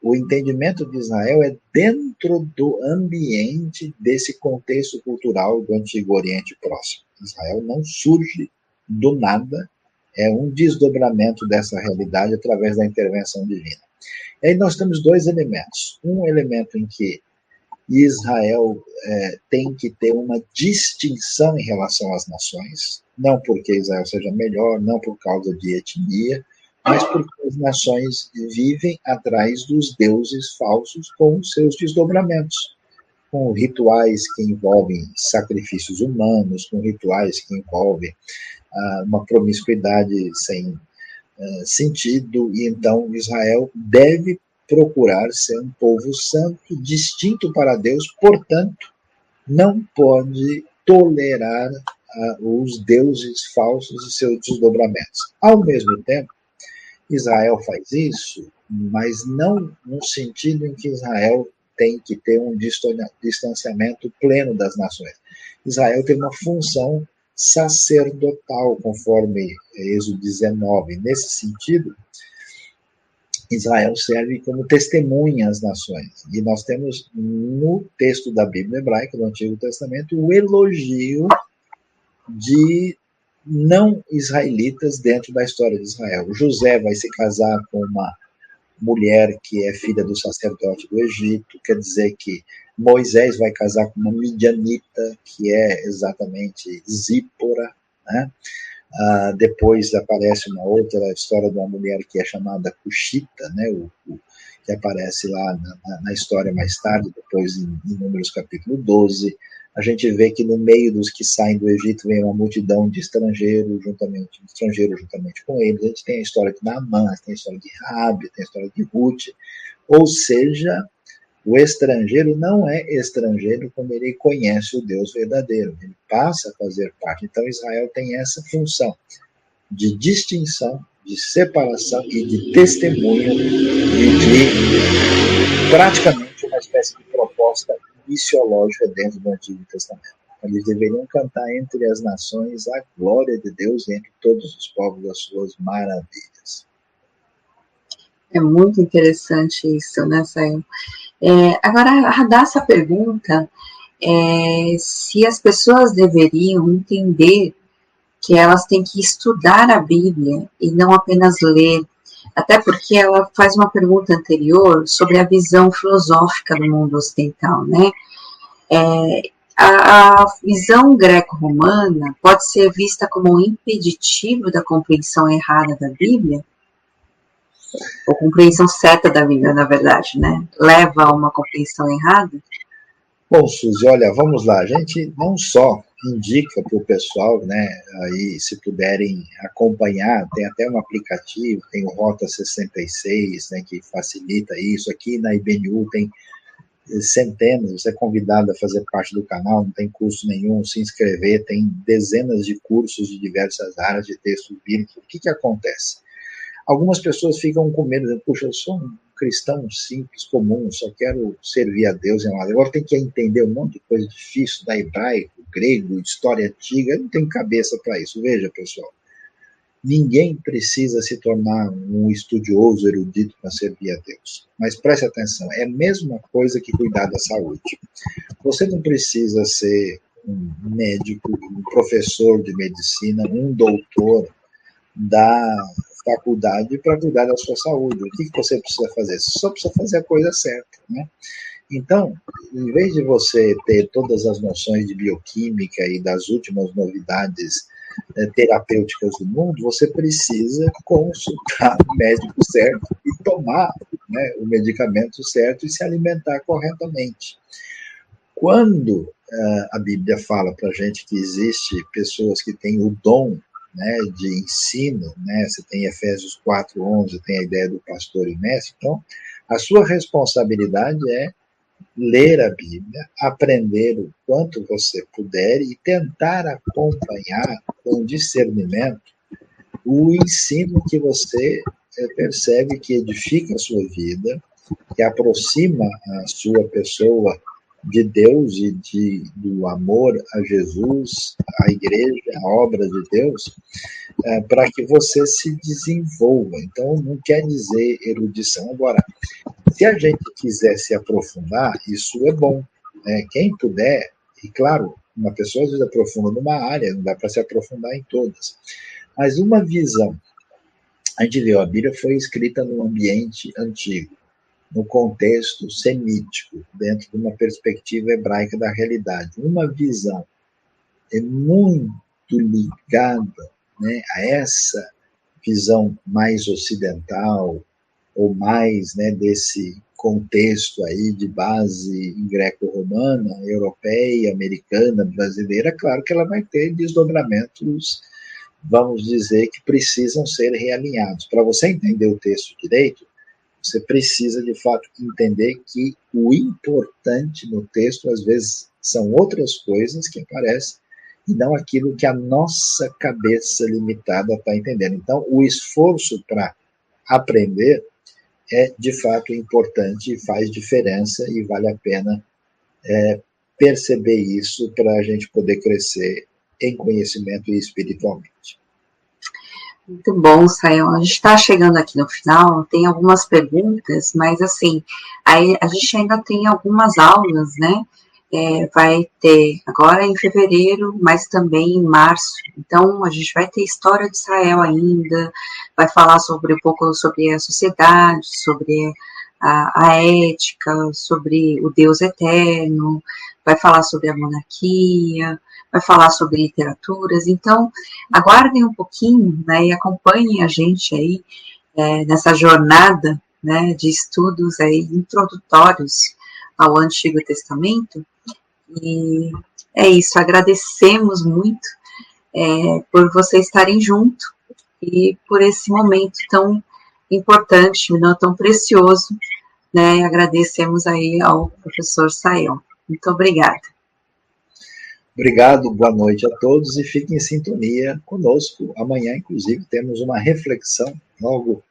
o entendimento de Israel é dentro do ambiente desse contexto cultural do Antigo Oriente Próximo. Israel não surge do nada, é um desdobramento dessa realidade através da intervenção divina. E aí nós temos dois elementos. Um elemento em que Israel tem que ter uma distinção em relação às nações, não porque Israel seja melhor, não por causa de etnia, mas porque as nações vivem atrás dos deuses falsos com seus desdobramentos, com rituais que envolvem sacrifícios humanos, com rituais que envolvem uma promiscuidade sem sentido, e então Israel deve procurar ser um povo santo, distinto para Deus, portanto, não pode tolerar os deuses falsos e seus desdobramentos. Ao mesmo tempo, Israel faz isso, mas não no sentido em que Israel tem que ter um distanciamento pleno das nações. Israel tem uma função sacerdotal, conforme Êxodo 19. Nesse sentido, Israel serve como testemunha às nações. E nós temos no texto da Bíblia hebraica, do Antigo Testamento, o elogio de não israelitas dentro da história de Israel. José vai se casar com uma mulher que é filha do sacerdote do Egito, quer dizer que Moisés vai casar com uma midianita, que é exatamente Zípora, né? Depois aparece uma outra história de uma mulher que é chamada Cuxita, né? Que aparece lá na história mais tarde, depois em Números capítulo 12. A gente vê que no meio dos que saem do Egito vem uma multidão de estrangeiros juntamente com eles. A gente tem a história de Naamã, tem a história de Raabe, tem a história de Ruth. Ou seja, o estrangeiro não é estrangeiro quando ele conhece o Deus verdadeiro. Ele passa a fazer parte. Então Israel tem essa função de distinção, de separação e de testemunho e de praticamente uma espécie de proposta missiológica dentro do Antigo Testamento. Eles deveriam cantar entre as nações a glória de Deus e entre todos os povos as suas maravilhas. É muito interessante isso, né, Sayão? Agora, a Radassa pergunta se as pessoas deveriam entender que elas têm que estudar a Bíblia e não apenas ler, até porque ela faz uma pergunta anterior sobre a visão filosófica do mundo ocidental, né? A visão greco-romana pode ser vista como um impeditivo da compreensão errada da Bíblia, ou compreensão certa da Bíblia, na verdade, né? Leva a uma compreensão errada? Bom, Suzy, olha, vamos lá. A gente não só indica para o pessoal, né, aí se puderem acompanhar, tem até um aplicativo, tem o Rota 66, né, que facilita isso. Aqui na IBNU tem centenas, você é convidado a fazer parte do canal, não tem custo nenhum, se inscrever, tem dezenas de cursos de diversas áreas de textos bíblicos. O que acontece? Algumas pessoas ficam com medo, dizendo, puxa, eu sou um cristão simples, comum, só quero servir a Deus. Agora tem que entender um monte de coisa difícil, da hebraico, grego, história antiga, eu não tenho cabeça para isso. Veja, pessoal, ninguém precisa se tornar um estudioso, erudito para servir a Deus. Mas preste atenção, é a mesma coisa que cuidar da saúde. Você não precisa ser um médico, um professor de medicina, um doutor da faculdade para cuidar da sua saúde. O que você precisa fazer? Você só precisa fazer a coisa certa, né? Então, em vez de você ter todas as noções de bioquímica e das últimas novidades terapêuticas do mundo, você precisa consultar o médico certo e tomar, né, o medicamento certo e se alimentar corretamente. Quando a Bíblia fala para a gente que existe pessoas que têm o dom, né, de ensino, né, você tem Efésios 4:11, tem a ideia do pastor e mestre, então a sua responsabilidade é ler a Bíblia, aprender o quanto você puder e tentar acompanhar com discernimento o ensino que você percebe que edifica a sua vida, que aproxima a sua pessoa de Deus e do amor a Jesus, a igreja, a obra de Deus, para que você se desenvolva. Então, não quer dizer erudição. Agora, se a gente quiser se aprofundar, isso é bom. Né? Quem puder, e claro, uma pessoa às vezes aprofunda numa área, não dá para se aprofundar em todas. Mas uma visão A gente viu, a Bíblia foi escrita num ambiente antigo, no contexto semítico, dentro de uma perspectiva hebraica da realidade. Uma visão é muito ligada, né, a essa visão mais ocidental, ou mais, né, desse contexto aí de base greco-romana, europeia, americana, brasileira. Claro que ela vai ter desdobramentos, vamos dizer, que precisam ser realinhados. Para você entender o texto direito, você precisa, de fato, entender que o importante no texto, às vezes, são outras coisas que aparecem e não aquilo que a nossa cabeça limitada está entendendo. Então, o esforço para aprender é, de fato, importante e faz diferença e vale a pena perceber isso para a gente poder crescer em conhecimento e espiritualmente. Muito bom, Sayão. A gente está chegando aqui no final, tem algumas perguntas, mas assim, aí a gente ainda tem algumas aulas, né? Vai ter agora em fevereiro, mas também em março. Então, a gente vai ter história de Israel ainda, vai falar sobre um pouco sobre a sociedade, sobre a ética, sobre o Deus eterno, vai falar sobre a monarquia, vai falar sobre literaturas. Então, aguardem um pouquinho, né, e acompanhem a gente aí nessa jornada, né, de estudos aí introdutórios ao Antigo Testamento. E é isso, agradecemos muito por vocês estarem junto e por esse momento tão importante, não tão precioso, né? Agradecemos aí ao professor Sayão. Muito obrigada. Obrigado, boa noite a todos e fiquem em sintonia conosco. Amanhã, inclusive, temos uma reflexão logo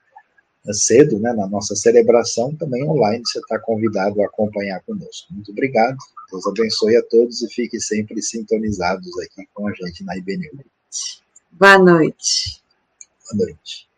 cedo, né, na nossa celebração, também online, você está convidado a acompanhar conosco. Muito obrigado, Deus abençoe a todos e fiquem sempre sintonizados aqui com a gente na IBNU. Boa noite. Boa noite.